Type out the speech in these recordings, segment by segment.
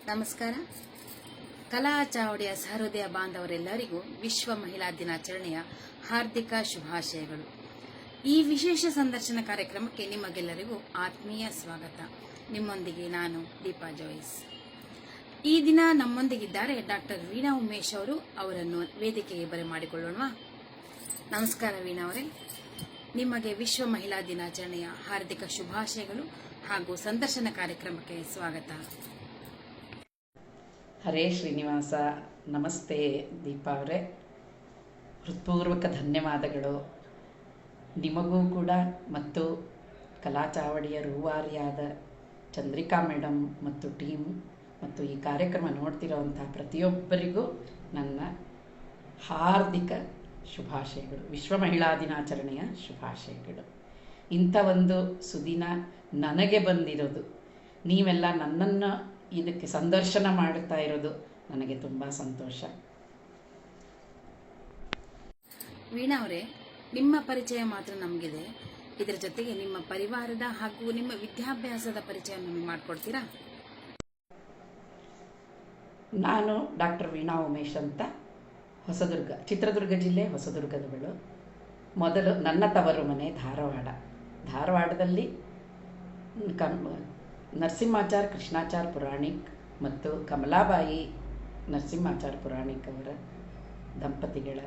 ನಮಸ್ಕಾರ. ಕಲಾ ಚಾವಡಿಯ ಸಹೃದಯ ಬಾಂಧವರೆಲ್ಲರಿಗೂ ವಿಶ್ವ ಮಹಿಳಾ ದಿನಾಚರಣೆಯ ಹಾರ್ದಿಕ ಶುಭಾಶಯಗಳು. ಈ ವಿಶೇಷ ಸಂದರ್ಶನ ಕಾರ್ಯಕ್ರಮಕ್ಕೆ ನಿಮಗೆಲ್ಲರಿಗೂ ಆತ್ಮೀಯ ಸ್ವಾಗತ. ನಿಮ್ಮೊಂದಿಗೆ ನಾನು ದೀಪಾ ಜೋಯಿಸ್. ಈ ದಿನ ನಮ್ಮೊಂದಿಗಿದ್ದಾರೆ ಡಾಕ್ಟರ್ ವೀಣಾ ಉಮೇಶ್ ಅವರು. ಅವರನ್ನು ವೇದಿಕೆಗೆ ಬರಮಾಡಿಕೊಳ್ಳೋಣ. ನಮಸ್ಕಾರ ವೀಣಾ ಅವರೇ, ನಿಮಗೆ ವಿಶ್ವ ಮಹಿಳಾ ದಿನಾಚರಣೆಯ ಹಾರ್ದಿಕ ಶುಭಾಶಯಗಳು ಹಾಗೂ ಸಂದರ್ಶನ ಕಾರ್ಯಕ್ರಮಕ್ಕೆ ಸ್ವಾಗತ. ಹರೇ ಶ್ರೀನಿವಾಸ. ನಮಸ್ತೆ ದೀಪಾ ಅವರೇ, ಹೃತ್ಪೂರ್ವಕ ಧನ್ಯವಾದಗಳು. ನಿಮಗೂ ಕೂಡ ಮತ್ತು ಕಲಾ ಚಾವಡಿಯ ರೂವಾರಿಯಾದ ಚಂದ್ರಿಕಾ ಮೇಡಮ್ ಮತ್ತು ಟೀಮ್ ಮತ್ತು ಈ ಕಾರ್ಯಕ್ರಮ ನೋಡ್ತಿರೋವಂಥ ಪ್ರತಿಯೊಬ್ಬರಿಗೂ ನನ್ನ ಹಾರ್ದಿಕ ಶುಭಾಶಯಗಳು, ವಿಶ್ವ ಮಹಿಳಾ ದಿನಾಚರಣೆಯ ಶುಭಾಶಯಗಳು. ಇಂಥ ಒಂದು ಸುದಿನ ನನಗೆ ಬಂದಿರೋದು, ನೀವೆಲ್ಲ ನನ್ನನ್ನು ಇದಕ್ಕೆ ಸಂದರ್ಶನ ಮಾಡುತ್ತಾ ಇರೋದು ನನಗೆ ತುಂಬ ಸಂತೋಷ. ವೀಣಾ ಅವರೇ, ನಿಮ್ಮ ಪರಿಚಯ ಮಾತ್ರ ನಮಗಿದೆ, ಇದರ ಜೊತೆಗೆ ನಿಮ್ಮ ಪರಿವಾರದ ಹಾಗೂ ನಿಮ್ಮ ವಿದ್ಯಾಭ್ಯಾಸದ ಪರಿಚಯ ನಮಗೆ ಮಾಡಿಕೊಡ್ತೀರಾ? ನಾನು ಡಾಕ್ಟರ್ ವೀಣಾ ಉಮೇಶ್ ಅಂತ, ಹೊಸದುರ್ಗ, ಚಿತ್ರದುರ್ಗ ಜಿಲ್ಲೆ ಹೊಸದುರ್ಗದವಳು. ಮೊದಲು ನನ್ನ ತವರು ಮನೆ ಧಾರವಾಡದಲ್ಲಿ ನರಸಿಂಹಾಚಾರ್ ಕೃಷ್ಣಾಚಾರ್ ಪುರಾಣಿಕ್ ಮತ್ತು ಕಮಲಾಬಾಯಿ ನರಸಿಂಹಾಚಾರ್ ಪುರಾಣಿಕ್ ಅವರ ದಂಪತಿಗಳ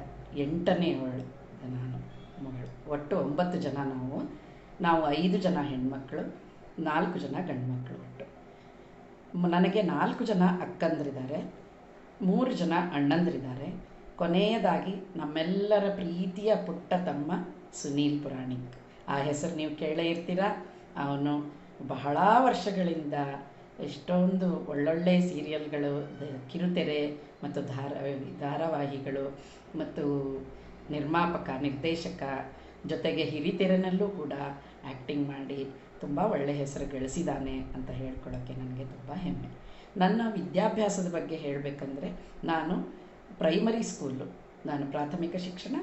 8ನೇಯವಳು ನಾನು, ಮಗಳು. ಒಟ್ಟು 9 ಜನ ನಾವು 5 ಜನ ಹೆಣ್ಮಕ್ಳು, 4 ಜನ ಗಂಡ್ಮಕ್ಳು. ಒಟ್ಟು ನನಗೆ 4 ಜನ ಅಕ್ಕಂದ್ರಿದ್ದಾರೆ, 3 ಜನ ಅಣ್ಣಂದ್ರಿದ್ದಾರೆ. ಕೊನೆಯದಾಗಿ ನಮ್ಮೆಲ್ಲರ ಪ್ರೀತಿಯ ಪುಟ್ಟ ತಮ್ಮ ಸುನೀಲ್ ಪುರಾಣಿಕ್. ಆ ಹೆಸರು ನೀವು ಕೇಳೇ ಇರ್ತೀರ. ಅವನು ಬಹಳ ವರ್ಷಗಳಿಂದ ಎಷ್ಟೊಂದು ಒಳ್ಳೊಳ್ಳೆ ಸೀರಿಯಲ್ಗಳು, ಕಿರುತೆರೆ ಮತ್ತು ಧಾರಾವಾಹಿಗಳು ಮತ್ತು ನಿರ್ದೇಶಕ, ಜೊತೆಗೆ ಹಿರಿತೆರೆನಲ್ಲೂ ಕೂಡ ಆ್ಯಕ್ಟಿಂಗ್ ಮಾಡಿ ತುಂಬ ಒಳ್ಳೆಯ ಹೆಸರು ಗಳಿಸಿದ್ದಾನೆ ಅಂತ ಹೇಳ್ಕೊಳ್ಳೋಕ್ಕೆ ನನಗೆ ತುಂಬ ಹೆಮ್ಮೆ. ನನ್ನ ವಿದ್ಯಾಭ್ಯಾಸದ ಬಗ್ಗೆ ಹೇಳಬೇಕಂದ್ರೆ, ನಾನು ಪ್ರೈಮರಿ ಸ್ಕೂಲು, ನಾನು ಪ್ರಾಥಮಿಕ ಶಿಕ್ಷಣ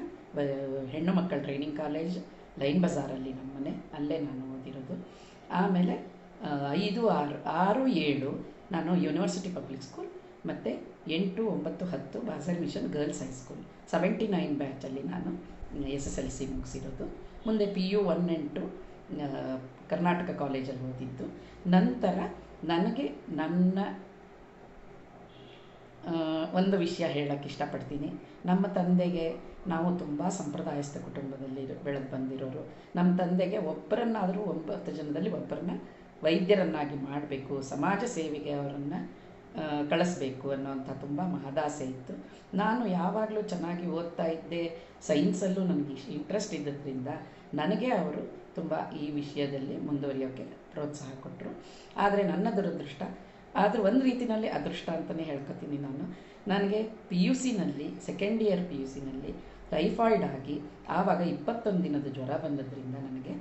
ಹೆಣ್ಣು ಮಕ್ಕಳ ಟ್ರೈನಿಂಗ್ ಕಾಲೇಜ್ ಲೈನ್ ಬಜಾರಲ್ಲಿ ನಮ್ಮನೆ, ಅಲ್ಲೇ ನಾನು ಓದಿರೋದು. ಆಮೇಲೆ 5, 6, 7 ನಾನು ಯೂನಿವರ್ಸಿಟಿ ಪಬ್ಲಿಕ್ ಸ್ಕೂಲ್, ಮತ್ತು 8, 9, 10 ಬಾಸಲ್ ಮಿಷನ್ ಗರ್ಲ್ಸ್ ಹೈಸ್ಕೂಲ್ 79 ಬ್ಯಾಚಲ್ಲಿ ನಾನು SSLC ಮುಗಿಸಿರೋದು. ಮುಂದೆ PU 1 and 2 ಕರ್ನಾಟಕ ಕಾಲೇಜಲ್ಲಿ ಓದಿದ್ದು. ನಂತರ ನನಗೆ ನನ್ನ ಒಂದು ವಿಷಯ ಹೇಳೋಕ್ಕೆ ಇಷ್ಟಪಡ್ತೀನಿ. ನಮ್ಮ ತಂದೆಗೆ, ನಾವು ತುಂಬ ಸಂಪ್ರದಾಯಸ್ಥ ಕುಟುಂಬದಲ್ಲಿ ಬೆಳೆದು ಬಂದಿರೋರು. ನಮ್ಮ ತಂದೆಗೆ ಒಬ್ಬರನ್ನಾದರೂ 9 ಜನದಲ್ಲಿ ಒಬ್ಬರನ್ನ ವೈದ್ಯರನ್ನಾಗಿ ಮಾಡಬೇಕು, ಸಮಾಜ ಸೇವೆಗೆ ಅವರನ್ನು ಕಳಿಸ್ಬೇಕು ಅನ್ನೋಂಥ ತುಂಬ ಮಹದಾಸೆ ಇತ್ತು. ನಾನು ಯಾವಾಗಲೂ ಚೆನ್ನಾಗಿ ಓದ್ತಾ ಇದ್ದೆ, ಸೈನ್ಸಲ್ಲೂ ನನಗೆ ಇಂಟ್ರೆಸ್ಟ್ ಇದ್ದದ್ರಿಂದ ನನಗೆ ಅವರು ತುಂಬ ಈ ವಿಷಯದಲ್ಲಿ ಮುಂದುವರಿಯೋಕ್ಕೆ ಪ್ರೋತ್ಸಾಹ ಕೊಟ್ಟರು. ಆದರೆ ನನ್ನ ದುರದೃಷ್ಟ, ಆದರೂ ಒಂದು ರೀತಿಯಲ್ಲಿ ಅದೃಷ್ಟ ಅಂತಲೇ ಹೇಳ್ಕೊತೀನಿ ನಾನು. ನನಗೆ PUC ನಲ್ಲಿ ಸೆಕೆಂಡ್ ಇಯರ್ PUC ನಲ್ಲಿ ಟೈಫಾಯ್ಡ್ ಆಗಿ ಆವಾಗ 21 ದಿನದ ಜ್ವರ ಬಂದದ್ರಿಂದ ನನಗೆ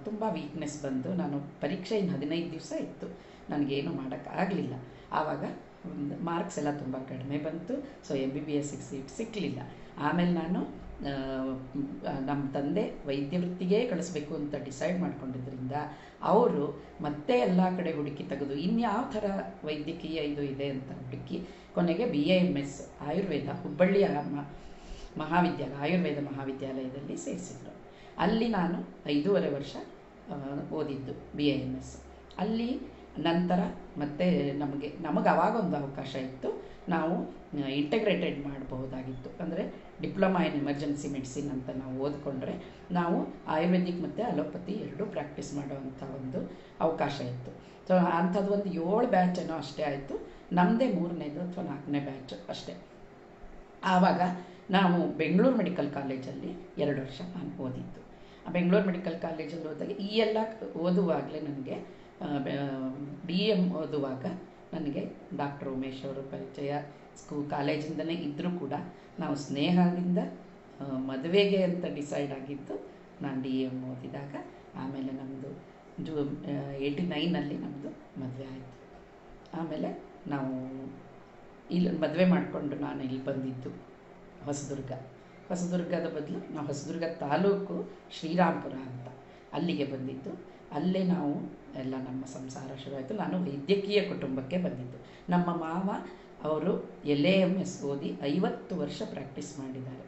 ತುಂಬ ವೀಕ್ನೆಸ್ ಬಂದು, ನಾನು ಪರೀಕ್ಷೆ ಇನ್ನು 15 ದಿವಸ ಇತ್ತು, ನನಗೇನು ಮಾಡೋಕ್ಕಾಗಲಿಲ್ಲ. ಆವಾಗ ಮಾರ್ಕ್ಸ್ ಎಲ್ಲ ತುಂಬ ಕಡಿಮೆ ಬಂತು. ಸೊ MBBS ಸೀಟ್ ಸಿಕ್ಕಲಿಲ್ಲ. ಆಮೇಲೆ ನಾನು ನಮ್ಮ ತಂದೆ ವೈದ್ಯ ವೃತ್ತಿಗೆ ಕಳಿಸ್ಬೇಕು ಅಂತ ಡಿಸೈಡ್ ಮಾಡ್ಕೊಂಡಿದ್ದರಿಂದ ಅವರು ಮತ್ತೆ ಎಲ್ಲ ಕಡೆ ಹುಡುಕಿ ತೆಗೆದು ಇನ್ಯಾವ ಥರ ವೈದ್ಯಕೀಯ ಇದು ಇದೆ ಅಂತ ಹುಡುಕಿ ಕೊನೆಗೆ BAMS ಆಯುರ್ವೇದ ಹುಬ್ಬಳ್ಳಿಯ ಆಯುರ್ವೇದ ಮಹಾವಿದ್ಯಾಲಯದಲ್ಲಿ ಸೇರಿಸಿದ್ರು. ಅಲ್ಲಿ ನಾನು 5.5 ವರ್ಷ ಓದಿದ್ದು BAMS. ಅಲ್ಲಿ ನಂತರ ಮತ್ತೆ ನಮಗೆ ಅವಾಗೊಂದು ಅವಕಾಶ ಇತ್ತು, ನಾವು ಇಂಟಗ್ರೇಟೆಡ್ ಮಾಡಬಹುದಾಗಿತ್ತು. ಅಂದರೆ ಡಿಪ್ಲೊಮಾ ಇನ್ ಎಮರ್ಜೆನ್ಸಿ ಮೆಡಿಸಿನ್ ಅಂತ ನಾವು ಓದ್ಕೊಂಡ್ರೆ ನಾವು ಆಯುರ್ವೇದಿಕ್ ಮತ್ತು ಅಲೋಪತಿ ಎರಡೂ ಪ್ರಾಕ್ಟೀಸ್ ಮಾಡುವಂಥ ಒಂದು ಅವಕಾಶ ಇತ್ತು. ಸೊ ಅಂಥದ್ದು ಒಂದು 7 ಬ್ಯಾಚ್ ಏನೋ ಅಷ್ಟೇ ಆಯಿತು. ನಮ್ಮದೇ 3ನೇದು ಅಥವಾ 4ನೇ ಬ್ಯಾಚ್ ಅಷ್ಟೇ. ಆವಾಗ ನಾವು ಬೆಂಗಳೂರು ಮೆಡಿಕಲ್ ಕಾಲೇಜಲ್ಲಿ 2 ವರ್ಷ ನಾನು ಓದಿದ್ದು. ಬೆಂಗಳೂರು ಮೆಡಿಕಲ್ ಕಾಲೇಜಲ್ಲಿ ಹೋದಾಗ ಈ ಎಲ್ಲ ಓದುವಾಗಲೇ ನನಗೆ BM ಓದುವಾಗ ನನಗೆ ಡಾಕ್ಟರ್ ಉಮೇಶ್ ಅವರು ಪರಿಚಯ ಕಾಲೇಜಿಂದನೇ ಇದ್ದರೂ ಕೂಡ ನಾವು ಸ್ನೇಹದಿಂದ ಮದುವೆಗೆ ಅಂತ ಡಿಸೈಡ್ ಆಗಿದ್ದು ನಾನು DM ಓದಿದಾಗ. ಆಮೇಲೆ ನಮ್ಮದು 89ನಲ್ಲಿ ನಮ್ಮದು ಮದುವೆ ಆಯಿತು. ಆಮೇಲೆ ನಾವು ಇಲ್ಲಿ ಮದುವೆ ಮಾಡಿಕೊಂಡು ನಾನು ಇಲ್ಲಿ ಬಂದಿದ್ದು ಹೊಸದುರ್ಗದ ಬದಲು ನಾವು ಹೊಸದುರ್ಗ ತಾಲೂಕು ಶ್ರೀರಾಮ್ಪುರ ಅಂತ ಅಲ್ಲಿಗೆ ಬಂದಿದ್ದು. ಅಲ್ಲೇ ನಾವು ಎಲ್ಲ ನಮ್ಮ ಸಂಸಾರ ಶುರುವಾಯಿತು. ನಾನು ವೈದ್ಯಕೀಯ ಕುಟುಂಬಕ್ಕೆ ಬಂದಿದ್ದು. ನಮ್ಮ ಮಾವ ಅವರು LAMS ಓದಿ 50 ವರ್ಷ ಪ್ರಾಕ್ಟೀಸ್ ಮಾಡಿದ್ದರು.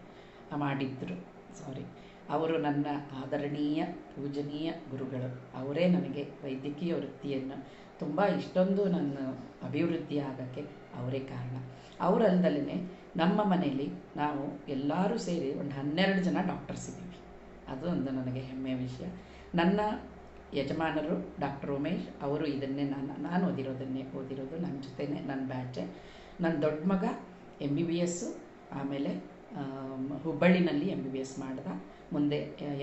ಅವರು ನನ್ನ ಆದರಣೀಯ ಪೂಜನೀಯ ಗುರುಗಳು. ಅವರೇ ನನಗೆ ವೈದ್ಯಕೀಯ ವೃತ್ತಿಯನ್ನು ತುಂಬ ಇಷ್ಟೊಂದು ನನ್ನ ಅಭಿವೃದ್ಧಿ ಆಗೋಕ್ಕೆ ಅವರೇ ಕಾರಣ. ಅವರಲ್ದಲೇ ನಮ್ಮ ಮನೆಯಲ್ಲಿ ನಾವು ಎಲ್ಲರೂ ಸೇರಿ ಒಂದು 12 ಜನ ಡಾಕ್ಟರ್ಸ್ ಇದ್ದೀವಿ. ಅದು ಒಂದು ನನಗೆ ಹೆಮ್ಮೆಯ ವಿಷಯ. ನನ್ನ ಯಜಮಾನರು ಡಾಕ್ಟರ್ ಉಮೇಶ್, ಅವರು ಇದನ್ನೇ ನಾನು ಓದಿರೋದು ನನ್ನ ಜೊತೆನೇ ನನ್ನ ಬ್ಯಾಚೆ. ನನ್ನ ದೊಡ್ಡ ಮಗ MBBS, ಆಮೇಲೆ ಹುಬ್ಬಳ್ಳಿನಲ್ಲಿ MBBS ಮಾಡ್ದ. ಮುಂದೆ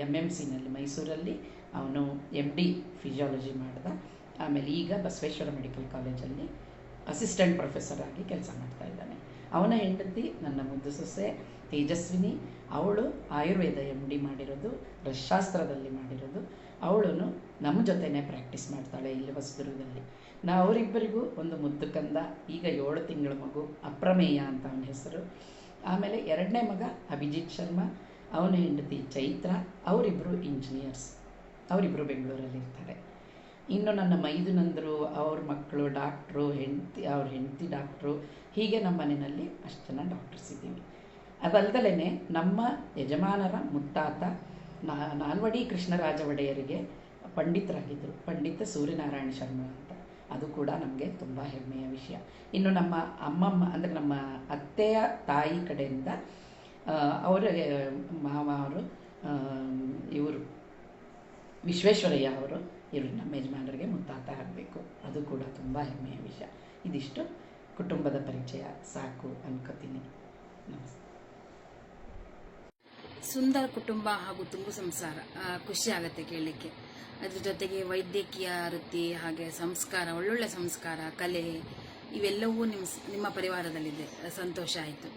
MMCನಲ್ಲಿ ಮೈಸೂರಲ್ಲಿ ಅವನು MD ಫಿಸಿಯಾಲಜಿ ಮಾಡ್ದ. ಆಮೇಲೆ ಈಗ ಬಸವೇಶ್ವರ ಮೆಡಿಕಲ್ ಕಾಲೇಜಲ್ಲಿ ಅಸಿಸ್ಟೆಂಟ್ ಪ್ರೊಫೆಸರ್ ಆಗಿ ಕೆಲಸ ಮಾಡ್ತಾ ಇದ್ದಾನೆ. ಅವನ ಹೆಂಡತಿ ನನ್ನ ಮುದ್ದು ಸೊಸೆ ತೇಜಸ್ವಿನಿ, ಅವಳು ಆಯುರ್ವೇದ MD ಮಾಡಿರೋದು, ರಸಶಾಸ್ತ್ರದಲ್ಲಿ ಮಾಡಿರೋದು. ಅವಳು ನಮ್ಮ ಜೊತೆನೇ ಪ್ರಾಕ್ಟೀಸ್ ಮಾಡ್ತಾಳೆ ಇಲ್ಲಿ ಹೊಸದುರ್ಗದಲ್ಲಿ. ಅವರಿಬ್ಬರಿಗೂ ಒಂದು ಮುದ್ದು ಕಂದ, ಈಗ 7 ತಿಂಗಳ ಮಗು, ಅಪ್ರಮೇಯ ಅಂತ ಅವನ ಹೆಸರು. ಆಮೇಲೆ 2ನೇ ಮಗ ಅಭಿಜಿತ್ ಶರ್ಮಾ, ಅವನ ಹೆಂಡತಿ ಚೈತ್ರ, ಅವರಿಬ್ಬರು ಇಂಜಿನಿಯರ್ಸ್, ಅವರಿಬ್ಬರು ಬೆಂಗಳೂರಲ್ಲಿ ಇರ್ತಾರೆ. ಇನ್ನು ನನ್ನ ಮೈದುನಂದರು, ಅವ್ರ ಮಕ್ಕಳು ಡಾಕ್ಟ್ರು, ಅವ್ರ ಹೆಂಡತಿ ಡಾಕ್ಟ್ರು, ಹೀಗೆ ನಮ್ಮ ಮನೆಯಲ್ಲಿ ಅಷ್ಟು ಜನ ಡಾಕ್ಟರ್ಸ್ ಇದ್ದೀವಿ. ಅದಲ್ದಲೇ ನಮ್ಮ ಯಜಮಾನರ ಮುತ್ತಾತ ನಾಲ್ವಡಿ ಕೃಷ್ಣರಾಜ ಒಡೆಯರಿಗೆ ಪಂಡಿತರಾಗಿದ್ದರು, ಪಂಡಿತ ಸೂರ್ಯನಾರಾಯಣ ಶರ್ಮಾ ಅಂತ. ಅದು ಕೂಡ ನಮಗೆ ತುಂಬ ಹೆಮ್ಮೆಯ ವಿಷಯ. ಇನ್ನು ನಮ್ಮ ಅಮ್ಮಮ್ಮ ಅಂದರೆ ನಮ್ಮ ಅತ್ತೆಯ ತಾಯಿ ಕಡೆಯಿಂದ ಅವರ ಮಾವ ಅವರು ಇವರು ವಿಶ್ವೇಶ್ವರಯ್ಯ ಅವರು, ಇವರು ನಮ್ಮ ಯಜಮಾನರಿಗೆ ಮುತ್ತಾತ ಆಗಬೇಕು. ಅದು ಕೂಡ ತುಂಬ ಹೆಮ್ಮೆಯ ವಿಷಯ. ಇದಿಷ್ಟು ಕುಟುಂಬದ ಪರಿಚಯ ಸಾಕು ಅನ್ಕೋತೀನಿ. ನಮಸ್ತೆ. ಸುಂದರ ಕುಟುಂಬ ಹಾಗೂ ತುಂಬು ಸಂಸಾರ, ಖುಷಿ ಆಗುತ್ತೆ ಕೇಳಲಿಕ್ಕೆ. ಅದ್ರ ಜೊತೆಗೆ ವೈದ್ಯಕೀಯ ವೃತ್ತಿ, ಹಾಗೆ ಸಂಸ್ಕಾರ, ಒಳ್ಳೊಳ್ಳೆ ಸಂಸ್ಕಾರ, ಕಲೆ, ಇವೆಲ್ಲವೂ ನಿಮ್ಮ ಪರಿವಾರದಲ್ಲಿದೆ. ಸಂತೋಷ ಆಯಿತು.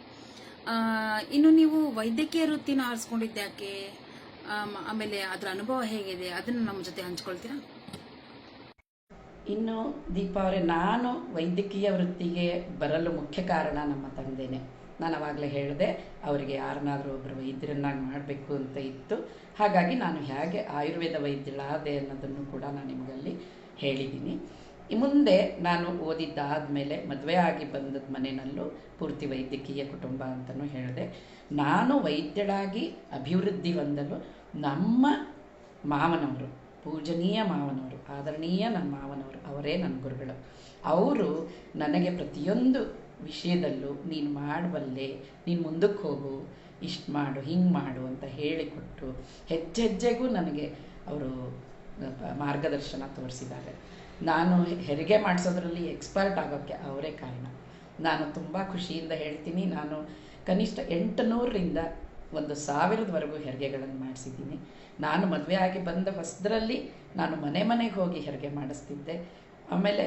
ಇನ್ನು ನೀವು ವೈದ್ಯಕೀಯ ವೃತ್ತಿನ ಆರಿಸ್ಕೊಂಡಿದ್ದಾಕೆ, ಆಮೇಲೆ ಅದರ ಅನುಭವ ಹೇಗಿದೆ, ಅದನ್ನು ನಮ್ಮ ಜೊತೆ ಹಂಚ್ಕೊಳ್ತೀರಾ? ಇನ್ನು ದೀಪಾ ಅವರೇ, ನಾನು ವೈದ್ಯಕೀಯ ವೃತ್ತಿಗೆ ಬರಲು ಮುಖ್ಯ ಕಾರಣ ನಮ್ಮ ತಂದೆನೇ. ನಾನು ಆವಾಗಲೇ ಹೇಳಿದೆ, ಅವರಿಗೆ ಯಾರನ್ನಾದರೂ ಒಬ್ಬರು ವೈದ್ಯರನ್ನಾಗಿ ಮಾಡಬೇಕು ಅಂತ ಇತ್ತು. ಹಾಗಾಗಿ ನಾನು ಹೇಗೆ ಆಯುರ್ವೇದ ವೈದ್ಯಳಾದೆ ಅನ್ನೋದನ್ನು ಕೂಡ ನಾನು ನಿಮಗಲ್ಲಿ ಹೇಳಿದ್ದೀನಿ. ಮುಂದೆ ನಾನು ಓದಿದ್ದಾದಮೇಲೆ ಮದುವೆ ಆಗಿ ಬಂದದ ಮನೆಯಲ್ಲೂ ಪೂರ್ತಿ ವೈದ್ಯಕೀಯ ಕುಟುಂಬ ಅಂತಲೂ ಹೇಳಿದೆ. ನಾನು ವೈದ್ಯಳಾಗಿ ಅಭಿವೃದ್ಧಿ ಹೊಂದಲು ನಮ್ಮ ಮಾವನವರು, ಪೂಜನೀಯ ಮಾವನವರು, ಆದರಣೀಯ ನನ್ನ ಮಾವನವರು, ಅವರೇ ನನ್ನ ಗುರುಗಳು. ಅವರು ನನಗೆ ಪ್ರತಿಯೊಂದು ವಿಷಯದಲ್ಲೂ ನೀನು ಮಾಡಬಲ್ಲೆ, ನೀನು ಮುಂದಕ್ಕೆ ಹೋಗು, ಇಷ್ಟು ಮಾಡು, ಹಿಂಗೆ ಮಾಡು ಅಂತ ಹೇಳಿಕೊಟ್ಟು ಹೆಜ್ಜೆಗೂ ನನಗೆ ಅವರು ಮಾರ್ಗದರ್ಶನ ತೋರಿಸಿದ್ದಾರೆ. ನಾನು ಹೆರಿಗೆ ಮಾಡಿಸೋದ್ರಲ್ಲಿ ಎಕ್ಸ್ಪರ್ಟ್ ಆಗೋಕ್ಕೆ ಅವರೇ ಕಾರಣ. ನಾನು ತುಂಬ ಖುಷಿಯಿಂದ ಹೇಳ್ತೀನಿ, ನಾನು ಕನಿಷ್ಠ 800ರಿಂದ 1000ವರೆಗೂ ಹೆರಿಗೆಗಳನ್ನು ಮಾಡಿಸಿದ್ದೀನಿ. ನಾನು ಮದುವೆ ಆಗಿ ಬಂದ ಹೊಸದರಲ್ಲಿ ನಾನು ಮನೆಗೆ ಹೋಗಿ ಹೆರಿಗೆ ಮಾಡಿಸ್ತಿದ್ದೆ. ಆಮೇಲೆ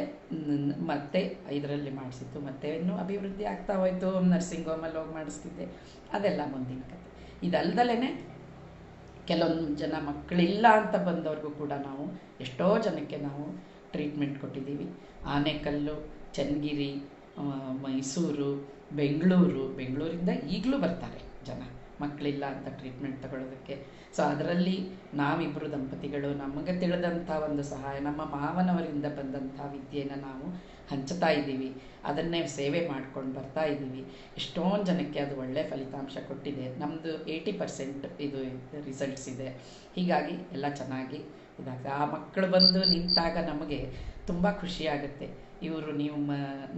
ಮತ್ತೆ 5ರಲ್ಲಿ ಮಾಡಿಸಿದ್ದು, ಮತ್ತೆ ಇನ್ನೂ ಅಭಿವೃದ್ಧಿ ಆಗ್ತಾ ಹೋಯಿತು. ನರ್ಸಿಂಗ್ ಹೋಮಲ್ಲಿ ಹೋಗಿ ಮಾಡಿಸ್ತಿದ್ದೆ. ಅದೆಲ್ಲ ಮುಂದಿನ ಕತೆ. ಇದಲ್ದಲೇ ಕೆಲವೊಂದು ಜನ ಮಕ್ಕಳಿಲ್ಲ ಅಂತ ಬಂದವ್ರಿಗೂ ಕೂಡ ನಾವು ಎಷ್ಟೋ ಜನಕ್ಕೆ ನಾವು ಟ್ರೀಟ್ಮೆಂಟ್ ಕೊಟ್ಟಿದ್ದೀವಿ. ಆನೇಕಲ್ಲು, ಚನ್ನಗಿರಿ, ಮೈಸೂರು, ಬೆಂಗಳೂರಿಂದ ಈಗಲೂ ಬರ್ತಾರೆ ಜನ ಮಕ್ಕಳಿಲ್ಲ ಅಂತ ಟ್ರೀಟ್ಮೆಂಟ್ ತಗೊಳ್ಳೋದಕ್ಕೆ. ಸೊ ಅದರಲ್ಲಿ ನಾವಿಬ್ಬರು ದಂಪತಿಗಳು ನಮಗೆ ತಿಳಿದಂಥ ಒಂದು ಸಹಾಯ, ನಮ್ಮ ಮಾವನವರಿಂದ ಬಂದಂಥ ವಿದ್ಯೆಯನ್ನು ನಾವು ಹಂಚ್ತಾ ಇದ್ದೀವಿ. ಅದನ್ನೇ ಸೇವೆ ಮಾಡ್ಕೊಂಡು ಬರ್ತಾ ಇದ್ದೀವಿ. ಎಷ್ಟೊಂದು ಜನಕ್ಕೆ ಅದು ಒಳ್ಳೆಯ ಫಲಿತಾಂಶ ಕೊಟ್ಟಿದೆ. ನಮ್ಮದು 80% ಇದು ರಿಸಲ್ಟ್ಸ್ ಇದೆ. ಹೀಗಾಗಿ ಎಲ್ಲ ಚೆನ್ನಾಗಿ ಇದಾಗ್ತದೆ. ಆ ಮಕ್ಕಳು ಬಂದು ನಿಂತಾಗ ನಮಗೆ ತುಂಬ ಖುಷಿಯಾಗುತ್ತೆ. ಇವರು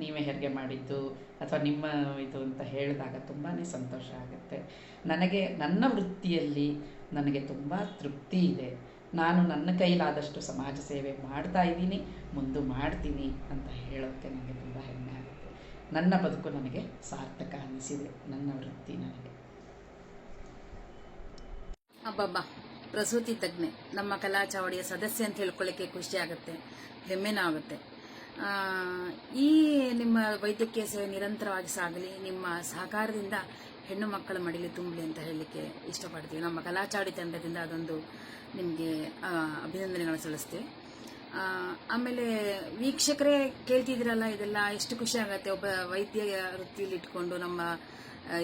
ನೀವೇ ಹೆರಿಗೆ ಮಾಡಿದ್ದು ಅಥವಾ ನಿಮ್ಮ ಇದು ಅಂತ ಹೇಳಿದಾಗ ತುಂಬಾ ಸಂತೋಷ ಆಗುತ್ತೆ. ನನಗೆ ನನ್ನ ವೃತ್ತಿಯಲ್ಲಿ ನನಗೆ ತುಂಬ ತೃಪ್ತಿ ಇದೆ. ನಾನು ನನ್ನ ಕೈಲಾದಷ್ಟು ಸಮಾಜ ಸೇವೆ ಮಾಡ್ತಾ ಇದ್ದೀನಿ, ಮುಂದೆ ಮಾಡ್ತೀನಿ ಅಂತ ಹೇಳೋಕ್ಕೆ ನನಗೆ ತುಂಬ ಹೆಮ್ಮೆ ಆಗುತ್ತೆ. ನನ್ನ ಬದುಕು ನನಗೆ ಸಾರ್ಥಕ ಅನ್ನಿಸಿದೆ, ನನ್ನ ವೃತ್ತಿ ನನಗೆ. ಅಬ್ಬಬ್ಬಾ, ಪ್ರಸೂತಿ ತಜ್ಞೆ, ನಮ್ಮ ಕಲಾ ಚಾವಡಿಯ ಸದಸ್ಯ ಅಂತ ಹೇಳ್ಕೊಳ್ಳಿಕ್ಕೆ ಖುಷಿ ಆಗುತ್ತೆ, ಹೆಮ್ಮೆನೂ ಆಗುತ್ತೆ. ಈ ನಿಮ್ಮ ವೈದ್ಯಕೀಯ ಸೇವೆ ನಿರಂತರವಾಗಿ ಸಾಗಲಿ, ನಿಮ್ಮ ಸಹಕಾರದಿಂದ ಹೆಣ್ಣು ಮಕ್ಕಳ ಮಡಿಲಿ ತುಂಬಲಿ ಅಂತ ಹೇಳಲಿಕ್ಕೆ ಇಷ್ಟಪಡ್ತೀವಿ. ನಮ್ಮ ಕಲಾಚಾವಡಿ ತಂಡದಿಂದ ಅದೊಂದು ನಿಮಗೆ ಅಭಿನಂದನೆಗಳು ಸಲ್ಲಿಸ್ತೀವಿ. ಆಮೇಲೆ ವೀಕ್ಷಕರೇ ಕೇಳ್ತಿದ್ದೀರಲ್ಲ, ಇದೆಲ್ಲ ಎಷ್ಟು ಖುಷಿ ಆಗುತ್ತೆ. ಒಬ್ಬ ವೈದ್ಯ ವೃತ್ತಿಯಲ್ಲಿ ಇಟ್ಕೊಂಡು ನಮ್ಮ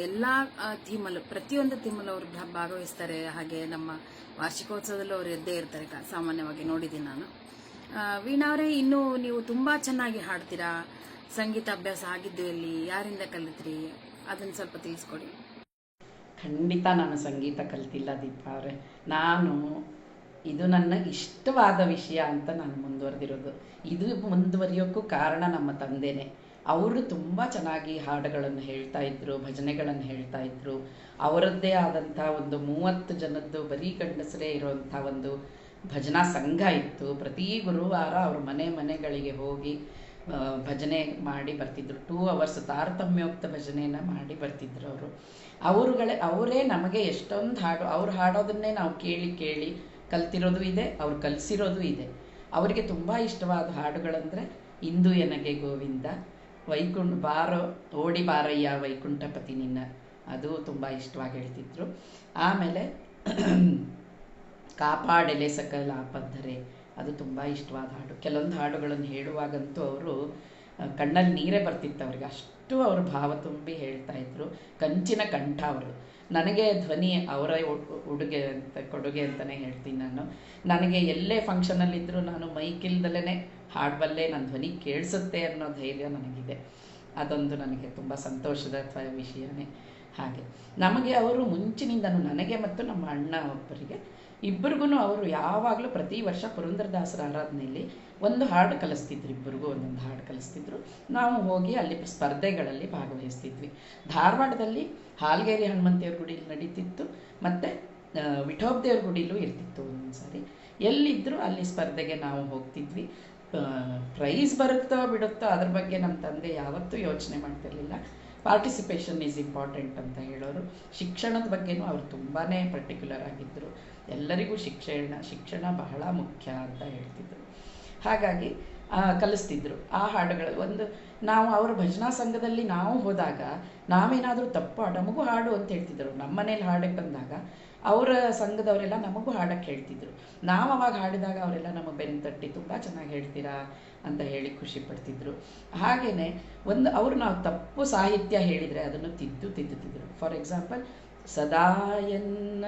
ಎಲ್ಲ ಥೀಮಲ್ಲೂ ಪ್ರತಿಯೊಂದು ಥೀಮಲ್ಲೂ ಅವರು ಭಾಗವಹಿಸ್ತಾರೆ. ಹಾಗೆ ನಮ್ಮ ವಾರ್ಷಿಕೋತ್ಸವದಲ್ಲೂ ಅವರು ಎದ್ದೇ ಇರ್ತಾರೆ, ಸಾಮಾನ್ಯವಾಗಿ ನೋಡಿದ್ದೀನಿ ನಾನು. ವೀಣಾ ಅವರೇ, ಇನ್ನು ನೀವು ತುಂಬಾ ಚೆನ್ನಾಗಿ ಹಾಡ್ತೀರಾ. ಸಂಗೀತ ಅಭ್ಯಾಸ ಆಗಿದ್ದು ಎಲ್ಲಿ, ಯಾರಿಂದ ಕಲಿತ್ರಿ, ಅದನ್ನು ಸ್ವಲ್ಪ ತಿಳಿಸ್ಕೊಡಿ. ಖಂಡಿತ ನಾನು ಸಂಗೀತ ಕಲ್ತಿಲ್ಲ ದೀಪಾ ಅವರೇ. ನಾನು ಇದು ನನ್ನ ಇಷ್ಟವಾದ ವಿಷಯ ಅಂತ ನಾನು ಮುಂದುವರೆದಿರೋದು. ಇದು ಮುಂದುವರಿಯೋಕ್ಕೂ ಕಾರಣ ನಮ್ಮ ತಂದೆನೇ. ಅವರು ತುಂಬ ಚೆನ್ನಾಗಿ ಹಾಡುಗಳನ್ನು ಹೇಳ್ತಾ ಇದ್ರು, ಭಜನೆಗಳನ್ನು ಹೇಳ್ತಾ ಇದ್ರು. ಅವರದ್ದೇ ಆದಂಥ ಒಂದು 30 ಜನದ್ದು ಬರೀ ಗಂಡಸರೇ ಇರುವಂಥ ಒಂದು ಭಜನಾ ಸಂಘ ಇತ್ತು. ಪ್ರತಿ ಗುರುವಾರ ಅವ್ರ ಮನೆಗಳಿಗೆ ಹೋಗಿ ಭಜನೆ ಮಾಡಿ ಬರ್ತಿದ್ರು. 2 hours ತಾರತಮ್ಯೋಕ್ತ ಭಜನೆಯನ್ನು ಮಾಡಿ ಬರ್ತಿದ್ರು ಅವರೇ ನಮಗೆ ಎಷ್ಟೊಂದು ಹಾಡು, ಅವ್ರು ಹಾಡೋದನ್ನೇ ನಾವು ಕೇಳಿ ಕಲ್ತಿರೋದು ಇದೆ, ಅವ್ರು ಕಲಿಸಿರೋದು ಇದೆ. ಅವರಿಗೆ ತುಂಬ ಇಷ್ಟವಾದ ಹಾಡುಗಳಂದರೆ ಇಂದು ಎನಗೆ ಗೋವಿಂದ, ಬಾರೋ ಓಡಿ ಬಾರಯ್ಯ ವೈಕುಂಠಪತಿ ನಿನ್ನ, ಅದು ತುಂಬ ಇಷ್ಟವಾಗಿ ಹೇಳ್ತಿದ್ರು. ಆಮೇಲೆ ಕಾಪಾಡೆಲೆ ಸಕಲ ಆಪದ್ಧರೆ, ಅದು ತುಂಬ ಇಷ್ಟವಾದ ಹಾಡು. ಕೆಲವೊಂದು ಹಾಡುಗಳನ್ನು ಹೇಳುವಾಗಂತೂ ಅವರು ಕಣ್ಣಲ್ಲಿ ನೀರೇ ಬರ್ತಿತ್ತು ಅವ್ರಿಗೆ, ಅಷ್ಟು ಅವರು ಭಾವ ತುಂಬಿ ಹೇಳ್ತಾ ಇದ್ರು. ಕಂಚಿನ ಕಂಠ ಅವರು. ನನಗೆ ಧ್ವನಿ ಅವರ ಕೊಡುಗೆ ಅಂತಲೇ ಹೇಳ್ತೀನಿ ನಾನು. ನನಗೆ ಎಲ್ಲೇ ಫಂಕ್ಷನಲ್ಲಿದ್ದರೂ ನಾನು ಮೈಕಿಲ್ದಲೇ ಹಾಡಬಲ್ಲೆ, ನನ್ನ ಧ್ವನಿ ಕೇಳಿಸುತ್ತೆ ಅನ್ನೋ ಧೈರ್ಯ ನನಗಿದೆ. ಅದೊಂದು ನನಗೆ ತುಂಬ ಸಂತೋಷದ ವಿಷಯನೇ. ಹಾಗೆ ನಮಗೆ ಅವರು ಮುಂಚಿನಿಂದನೂ, ನನಗೆ ಮತ್ತು ನಮ್ಮ ಅಣ್ಣ ಒಬ್ಬರಿಗೆ ಇಬ್ಬರಿಗೂ ಅವರು ಯಾವಾಗಲೂ ಪ್ರತಿ ವರ್ಷ ಪುರಂದರದಾಸರ ಆರಾಧನೆಯಲ್ಲಿ ಒಂದು ಹಾಡು ಕಲಿಸ್ತಿದ್ರು. ಇಬ್ಬರಿಗೂ ಒಂದೊಂದು ಹಾಡು ಕಲಿಸ್ತಿದ್ರು. ನಾವು ಹೋಗಿ ಅಲ್ಲಿ ಸ್ಪರ್ಧೆಗಳಲ್ಲಿ ಭಾಗವಹಿಸ್ತಿದ್ವಿ. ಧಾರವಾಡದಲ್ಲಿ ಹಾಲ್ಗೇರಿ ಹನುಮಂತೇವ್ರ ಗುಡಿಲಿ ನಡೀತಿತ್ತು, ಮತ್ತು ವಿಠೋಬದೇವ್ರ ಗುಡಿಲೂ ಇರ್ತಿತ್ತು ಒಂದೊಂದು ಸಾರಿ. ಎಲ್ಲಿದ್ದರೂ ಅಲ್ಲಿ ಸ್ಪರ್ಧೆಗೆ ನಾವು ಹೋಗ್ತಿದ್ವಿ. ಪ್ರೈಸ್ ಬರುತ್ತೋ ಬಿಡುತ್ತೋ ಅದ್ರ ಬಗ್ಗೆ ನಮ್ಮ ತಂದೆ ಯಾವತ್ತೂ ಯೋಚನೆ ಮಾಡ್ತಿರ್ಲಿಲ್ಲ. ಪಾರ್ಟಿಸಿಪೇಷನ್ ಈಸ್ ಇಂಪಾರ್ಟೆಂಟ್ ಅಂತ ಹೇಳೋರು. ಶಿಕ್ಷಣದ ಬಗ್ಗೆನೂ ಅವರು ತುಂಬಾ ಪರ್ಟಿಕ್ಯುಲರ್ ಆಗಿದ್ದರು. ಎಲ್ಲರಿಗೂ ಶಿಕ್ಷಣ ಬಹಳ ಮುಖ್ಯ ಅಂತ ಹೇಳ್ತಿದ್ರು. ಹಾಗಾಗಿ ಕಲಿಸ್ತಿದ್ರು. ಆ ಹಾಡುಗಳು ನಾವು ಅವರ ಭಜನಾ ಸಂಘದಲ್ಲಿ ನಾವು ಹೋದಾಗ ನಾವೇನಾದರೂ ತಪ್ಪು ನಮಗೂ ಹಾಡು ಅಂತ ಹೇಳ್ತಿದ್ರು. ನಮ್ಮ ಮನೇಲಿ ಹಾಡಕ್ಕೆ ಬಂದಾಗ ಅವರ ಸಂಘದವರೆಲ್ಲ ನಮಗೂ ಹಾಡಕ್ಕೆ ಹೇಳ್ತಿದ್ರು. ನಾವು ಅವಾಗ ಹಾಡಿದಾಗ ಅವರೆಲ್ಲ ನಮ್ಮ ಬೆನ್ನು ತಟ್ಟಿ ತುಂಬ ಚೆನ್ನಾಗಿ ಹೇಳ್ತೀರಾ ಅಂತ ಹೇಳಿ ಖುಷಿ ಪಡ್ತಿದ್ರು. ಹಾಗೆಯೇ ಅವರು ನಾವು ತಪ್ಪು ಸಾಹಿತ್ಯ ಹೇಳಿದರೆ ಅದನ್ನು ತಿದ್ದುತ್ತಿದ್ರು. ಫಾರ್ ಎಕ್ಸಾಂಪಲ್, ಸದಾಯನ್ನ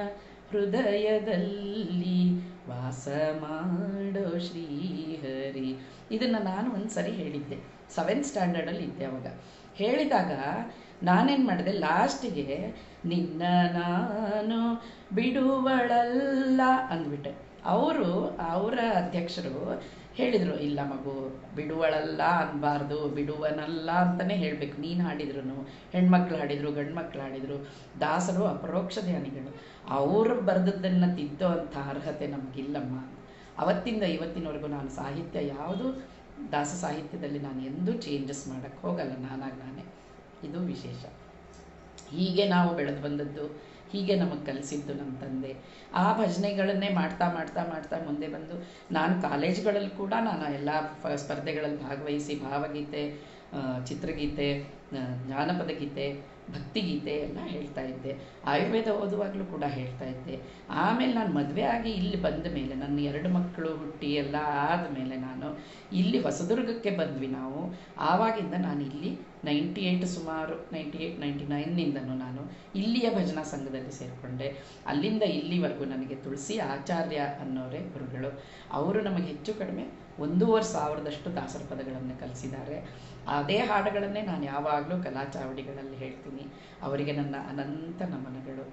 ಹೃದಯದಲ್ಲಿ ವಾಸ ಮಾಡೋ ಶ್ರೀಹರಿ, ಇದನ್ನು ನಾನು ಒಂದು ಸರಿ ಹೇಳಿದ್ದೆ. 7th ಸ್ಟ್ಯಾಂಡರ್ಡಲ್ಲಿ ಇದ್ದೆ ಅವಾಗ. ಹೇಳಿದಾಗ ನಾನೇನು ಮಾಡಿದೆ, ಲಾಸ್ಟಿಗೆ ನಿನ್ನ ನಾನು ಬಿಡುವಳಲ್ಲ ಅಂದ್ಬಿಟ್ಟೆ. ಅವರ ಅಧ್ಯಕ್ಷರು ಹೇಳಿದರು, ಇಲ್ಲ ಮಗು, ಬಿಡುವಳಲ್ಲ ಅನ್ಬಾರ್ದು, ಬಿಡುವನಲ್ಲ ಅಂತಲೇ ಹೇಳಬೇಕು. ನೀನು ಹಾಡಿದ್ರು, ಹೆಣ್ಮಕ್ಳು ಹಾಡಿದರು, ಗಂಡು ಮಕ್ಳು ಹಾಡಿದರು, ದಾಸರು ಅಪರೋಕ್ಷ ಧ್ಯಾನಿಗಳು, ಅವರು ಬರೆದದ್ದನ್ನು ತಿದ್ದೋ ಅಂಥ ಅರ್ಹತೆ ನಮಗಿಲ್ಲಮ್ಮ. ಅವತ್ತಿಂದ ಇವತ್ತಿನವರೆಗೂ ನಾನು ಸಾಹಿತ್ಯ ಯಾವುದು ದಾಸ ಸಾಹಿತ್ಯದಲ್ಲಿ ನಾನು ಎಂದೂ ಚೇಂಜಸ್ ಮಾಡೋಕ್ಕೆ ಹೋಗಲ್ಲ, ನಾನೇ. ಇದು ವಿಶೇಷ. ಹೀಗೆ ನಾವು ಬೆಳೆದು ಬಂದದ್ದು, ಹೀಗೆ ನಮಗೆ ಕಲಿಸಿದ್ದು ನಮ್ಮ ತಂದೆ. ಆ ಭಜನೆಗಳನ್ನೇ ಮಾಡ್ತಾ ಮುಂದೆ ಬಂದು ನಾನು ಕಾಲೇಜ್ಗಳಲ್ಲಿ ಕೂಡ ನಾನು ಎಲ್ಲ ಸ್ಪರ್ಧೆಗಳಲ್ಲಿ ಭಾಗವಹಿಸಿ ಭಾವಗೀತೆ, ಚಿತ್ರಗೀತೆ, ಜಾನಪದ ಗೀತೆ, ಭಕ್ತಿಗೀತೆ ಎಲ್ಲ ಹೇಳ್ತಾ ಇದ್ದೆ. ಆಯುರ್ವೇದ ಓದುವಾಗಲೂ ಕೂಡ ಹೇಳ್ತಾ ಇದ್ದೆ. ಆಮೇಲೆ ನಾನು ಮದುವೆ ಆಗಿ ಇಲ್ಲಿ ಬಂದ ಮೇಲೆ, ನನ್ನ 2 ಮಕ್ಕಳು ಹುಟ್ಟಿ ಎಲ್ಲ ಆದಮೇಲೆ ನಾನು ಇಲ್ಲಿ ಹೊಸದುರ್ಗಕ್ಕೆ ಬಂದ್ವಿ ನಾವು. ಆವಾಗಿಂದ ನಾನು ಇಲ್ಲಿ 98 ಸುಮಾರು 98-99ನಿಂದನೂ ನಾನು ಇಲ್ಲಿಯ ಭಜನಾ ಸಂಘದಲ್ಲಿ ಸೇರಿಕೊಂಡೆ. ಅಲ್ಲಿಂದ ಇಲ್ಲಿವರೆಗೂ ನನಗೆ ತುಳಸಿ ಆಚಾರ್ಯ ಅನ್ನೋರೇ ಗುರುಗಳು. ಅವರು ನಮಗೆ ಹೆಚ್ಚು ಕಡಿಮೆ 1,500 ದಾಸರ ಪದಗಳನ್ನು ಕಲಿಸಿದ್ದಾರೆ. ಅದೇ ಹಾಡುಗಳನ್ನೇ ನಾನು ಯಾವಾಗಲೂ ಕಲಾ ಚಾವಡಿಗಳಲ್ಲಿ ಹೇಳ್ತೀನಿ. ಅವರಿಗೆ ನನ್ನ ಅನಂತ ನಮನಗಳು.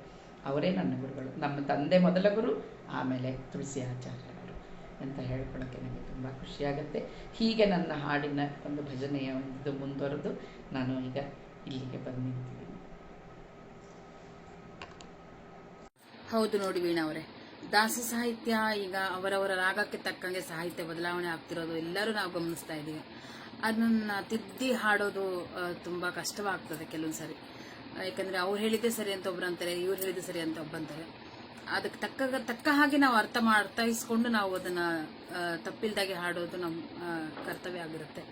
ಅವರೇ ನನ್ನ ಗುರುಗಳು. ನಮ್ಮ ತಂದೆ ಮೊದಲ ಗುರು, ಆಮೇಲೆ ತುಳಸಿ ಆಚಾರ್ಯರು ಅಂತ ಹೇಳ್ಕೊಳ್ಳೋಕ್ಕೆ ನನಗೆ ತುಂಬ ಖುಷಿಯಾಗುತ್ತೆ. ಹೀಗೆ ನನ್ನ ಹಾಡಿನ ಒಂದು ಭಜನೆಯ ಒಂದು ಮುಂದುವರೆದು ನಾನು ಈಗ ಇಲ್ಲಿಗೆ ಬಂದಿದ್ದೀನಿ. ಹೌದು ನೋಡಿ ವೀಣಾ ಅವರೇ, ದಾಸ ಸಾಹಿತ್ಯ ಈಗ ಅವರವರ ರಾಗಕ್ಕೆ ತಕ್ಕಂಗೆ ಸಾಹಿತ್ಯ ಬದಲಾವಣೆ ಆಗ್ತಿರೋದು ಎಲ್ಲರೂ ನಾವು ಗಮನಿಸ್ತಾ ಇದ್ದೀವಿ. ಅದನ್ನು ತಿದ್ದಿ ಹಾಡೋದು ತುಂಬ ಕಷ್ಟವಾಗ್ತದೆ ಕೆಲವೊಂದು ಸರಿ. ಯಾಕಂದರೆ ಅವ್ರು ಹೇಳಿದ್ದೆ ಸರಿ ಅಂತ ಒಬ್ರು ಅಂತಾರೆ, ಇವ್ರು ಹೇಳಿದ್ದೆ ಸರಿ ಅಂತ ಒಬ್ಬಂತಾರೆ. ಅದಕ್ಕೆ ತಕ್ಕ ಹಾಗೆ ನಾವು ಅರ್ಥೈಸ್ಕೊಂಡು ನಾವು ಅದನ್ನು ತಪ್ಪಿಲ್ದಾಗೆ ಹಾಡೋದು ನಮ್ಮ ಕರ್ತವ್ಯ ಆಗಿರುತ್ತೆ.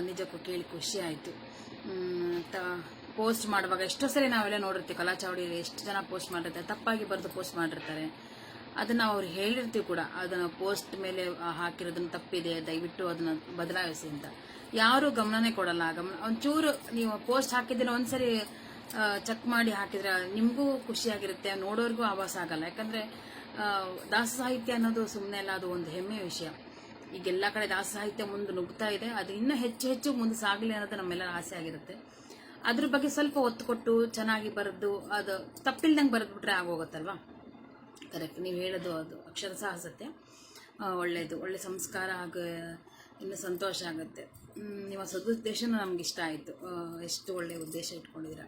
ನಿಜಕ್ಕೂ ಕೇಳಿ ಖುಷಿ ಆಯಿತು. ಪೋಸ್ಟ್ ಮಾಡುವಾಗ ಎಷ್ಟೋ ಸರಿ ನಾವೆಲ್ಲ ನೋಡಿರ್ತೀವಿ, ಕಲಾಚಾವಡಿಯಲ್ಲಿ ಎಷ್ಟು ಜನ ಪೋಸ್ಟ್ ಮಾಡಿರ್ತಾರೆ, ತಪ್ಪಾಗಿ ಬರೆದು ಪೋಸ್ಟ್ ಮಾಡಿರ್ತಾರೆ. ಅದನ್ನು ಅವ್ರು ಹೇಳಿರ್ತೀವಿ ಕೂಡ, ಅದನ್ನು ಪೋಸ್ಟ್ ಮೇಲೆ ಹಾಕಿರೋದನ್ನು ತಪ್ಪಿದೆ, ದಯವಿಟ್ಟು ಅದನ್ನು ಬದಲಾಯಿಸಿ ಅಂತ. ಯಾರೂ ಗಮನನೇ ಕೊಡಲ್ಲ. ಒಂಚೂರು ನೀವು ಪೋಸ್ಟ್ ಹಾಕಿದ್ರೆ ಒಂದ್ಸರಿ ಚೆಕ್ ಮಾಡಿ ಹಾಕಿದ್ರೆ ನಿಮಗೂ ಖುಷಿಯಾಗಿರುತ್ತೆ, ನೋಡೋರ್ಗೂ ಆಭಾಸ ಆಗಲ್ಲ. ಯಾಕಂದರೆ ದಾಸ ಸಾಹಿತ್ಯ ಅನ್ನೋದು ಸುಮ್ಮನೆ ಅಲ್ಲ, ಅದು ಒಂದು ಹೆಮ್ಮೆಯ ವಿಷಯ. ಈಗೆಲ್ಲ ಕಡೆ ದಾಸ ಸಾಹಿತ್ಯ ಮುಂದೆ ನುಗ್ತಾ ಇದೆ, ಅದು ಇನ್ನೂ ಹೆಚ್ಚು ಹೆಚ್ಚು ಮುಂದೆ ಸಾಗಲಿ ಅನ್ನೋದು ನಮ್ಮೆಲ್ಲರ ಆಸೆ ಆಗಿರುತ್ತೆ. ಅದ್ರ ಬಗ್ಗೆ ಸ್ವಲ್ಪ ಒತ್ತು ಕೊಟ್ಟು ಚೆನ್ನಾಗಿ ಬರೆದು ಅದು ತಪ್ಪಿಲ್ದಂಗೆ ಬರೆದ್ಬಿಟ್ರೆ ಆಗೋಗುತ್ತಲ್ವಾ. ಕರೆಕ್ಟ್, ನೀವು ಹೇಳೋದು ಅದು ಅಕ್ಷರಶಃ ಸತ್ಯ. ಒಳ್ಳೆಯದು, ಒಳ್ಳೆ ಸಂಸ್ಕಾರ ಹಾಗೂ ಇನ್ನೂ ಸಂತೋಷ ಆಗುತ್ತೆ. ನಿಮ್ಮ ಸದುದ್ದೇಶನೂ ನಮ್ಗೆ ಇಷ್ಟ ಆಯಿತು, ಎಷ್ಟು ಒಳ್ಳೆಯ ಉದ್ದೇಶ ಇಟ್ಕೊಂಡಿದ್ದೀರ.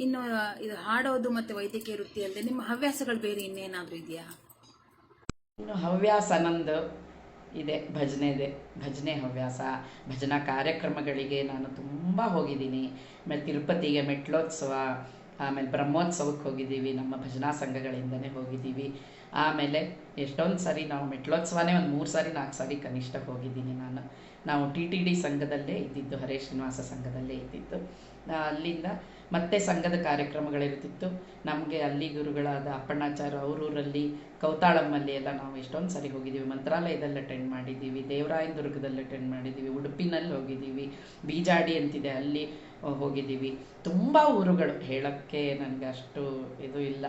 ಇನ್ನು ಇದು ಹಾಡೋದು ಮತ್ತು ವೈದ್ಯಕೀಯ ವೃತ್ತಿ ಅಲ್ಲದೆ ನಿಮ್ಮ ಹವ್ಯಾಸಗಳು ಬೇರೆ ಇನ್ನೇನಾದರೂ ಇದೆಯಾ? ಇನ್ನು ಹವ್ಯಾಸ ನಂದು ಇದೆ, ಭಜನೆ ಹವ್ಯಾಸ. ಭಜನಾ ಕಾರ್ಯಕ್ರಮಗಳಿಗೆ ನಾನು ತುಂಬ ಹೋಗಿದ್ದೀನಿ. ಆಮೇಲೆ ತಿರುಪತಿಗೆ ಮೆಟ್ಲೋತ್ಸವ, ಆಮೇಲೆ ಬ್ರಹ್ಮೋತ್ಸವಕ್ಕೆ ಹೋಗಿದ್ದೀವಿ, ನಮ್ಮ ಭಜನಾ ಸಂಘಗಳಿಂದನೇ ಹೋಗಿದ್ದೀವಿ. ಆಮೇಲೆ ಎಷ್ಟೊಂದು ಸಾರಿ ನಾವು ಮೆಟ್ಲೋತ್ಸವನೇ ಒಂದು 3 ಸಾರಿ 4 ಸಾರಿ ಕನಿಷ್ಠ ಹೋಗಿದ್ದೀನಿ ನಾವು TTD ಸಂಘದಲ್ಲೇ ಇದ್ದಿದ್ದು, ಹರೇ ಶ್ರೀನಿವಾಸ ಸಂಘದಲ್ಲೇ ಇದ್ದಿದ್ದು. ಅಲ್ಲಿಂದ ಮತ್ತೆ ಸಂಘದ ಕಾರ್ಯಕ್ರಮಗಳಿರ್ತಿತ್ತು. ನಮಗೆ ಅಲ್ಲಿ ಗುರುಗಳಾದ ಅಪ್ಪಣ್ಣಾಚಾರ್ಯ ಅವರೂರಲ್ಲಿ ಕೌತಾಳಮ್ಮಲ್ಲಿ ಎಲ್ಲ ನಾವು ಎಷ್ಟೊಂದು ಸರಿ ಹೋಗಿದ್ದೀವಿ. ಮಂತ್ರಾಲಯದಲ್ಲಿ ಅಟೆಂಡ್ ಮಾಡಿದ್ದೀವಿ, ದೇವರಾಯನದುರ್ಗದಲ್ಲಿ ಅಟೆಂಡ್ ಮಾಡಿದ್ದೀವಿ, ಉಡುಪಿನಲ್ಲಿ ಹೋಗಿದ್ದೀವಿ, ಬೀಜಾಡಿ ಅಂತಿದೆ ಅಲ್ಲಿ ಹೋಗಿದ್ದೀವಿ. ತುಂಬ ಊರುಗಳು ಹೇಳೋಕ್ಕೆ ನನಗೆ ಅಷ್ಟು ಇದು ಇಲ್ಲ,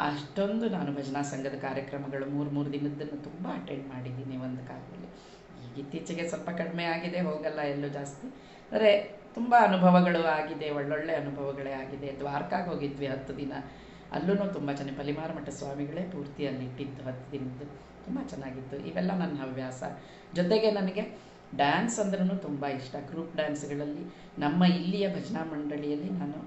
ಅಷ್ಟೊಂದು ನಾನು ಭಜನಾ ಸಂಘದ ಕಾರ್ಯಕ್ರಮಗಳು 3 ದಿನದ್ದನ್ನು ತುಂಬ ಅಟೆಂಡ್ ಮಾಡಿದ್ದೀನಿ ಒಂದು ಕಾಲದಲ್ಲಿ. ಈಗ ಇತ್ತೀಚೆಗೆ ಸ್ವಲ್ಪ ಕಡಿಮೆ ಆಗಿದೆ, ಹೋಗಲ್ಲ ಎಲ್ಲೂ ಜಾಸ್ತಿ. ಅಂದರೆ ತುಂಬ ಅನುಭವಗಳು ಆಗಿದೆ, ಒಳ್ಳೊಳ್ಳೆ ಅನುಭವಗಳೇ ಆಗಿದೆ. ದ್ವಾರಕಾಗೆ ಹೋಗಿದ್ವಿ 10 ದಿನ, ಅಲ್ಲೂ ತುಂಬ ಚೆನ್ನಾಗಿ ಪಲಿಮಾರ ಮಠ ಸ್ವಾಮಿಗಳೇ ಪೂರ್ತಿ ಅಲ್ಲಿ ಇಟ್ಟಿದ್ದು 10 ದಿನದ್ದು, ತುಂಬ ಚೆನ್ನಾಗಿತ್ತು. ಇವೆಲ್ಲ ನನ್ನ ಹವ್ಯಾಸ. ಜೊತೆಗೆ ನನಗೆ ಡ್ಯಾನ್ಸ್ ಅಂದ್ರೂ ತುಂಬ ಇಷ್ಟ. ಗ್ರೂಪ್ ಡ್ಯಾನ್ಸ್ಗಳಲ್ಲಿ ನಮ್ಮ ಇಲ್ಲಿಯ ಭಜನಾ ಮಂಡಳಿಯಲ್ಲಿ ನಾನು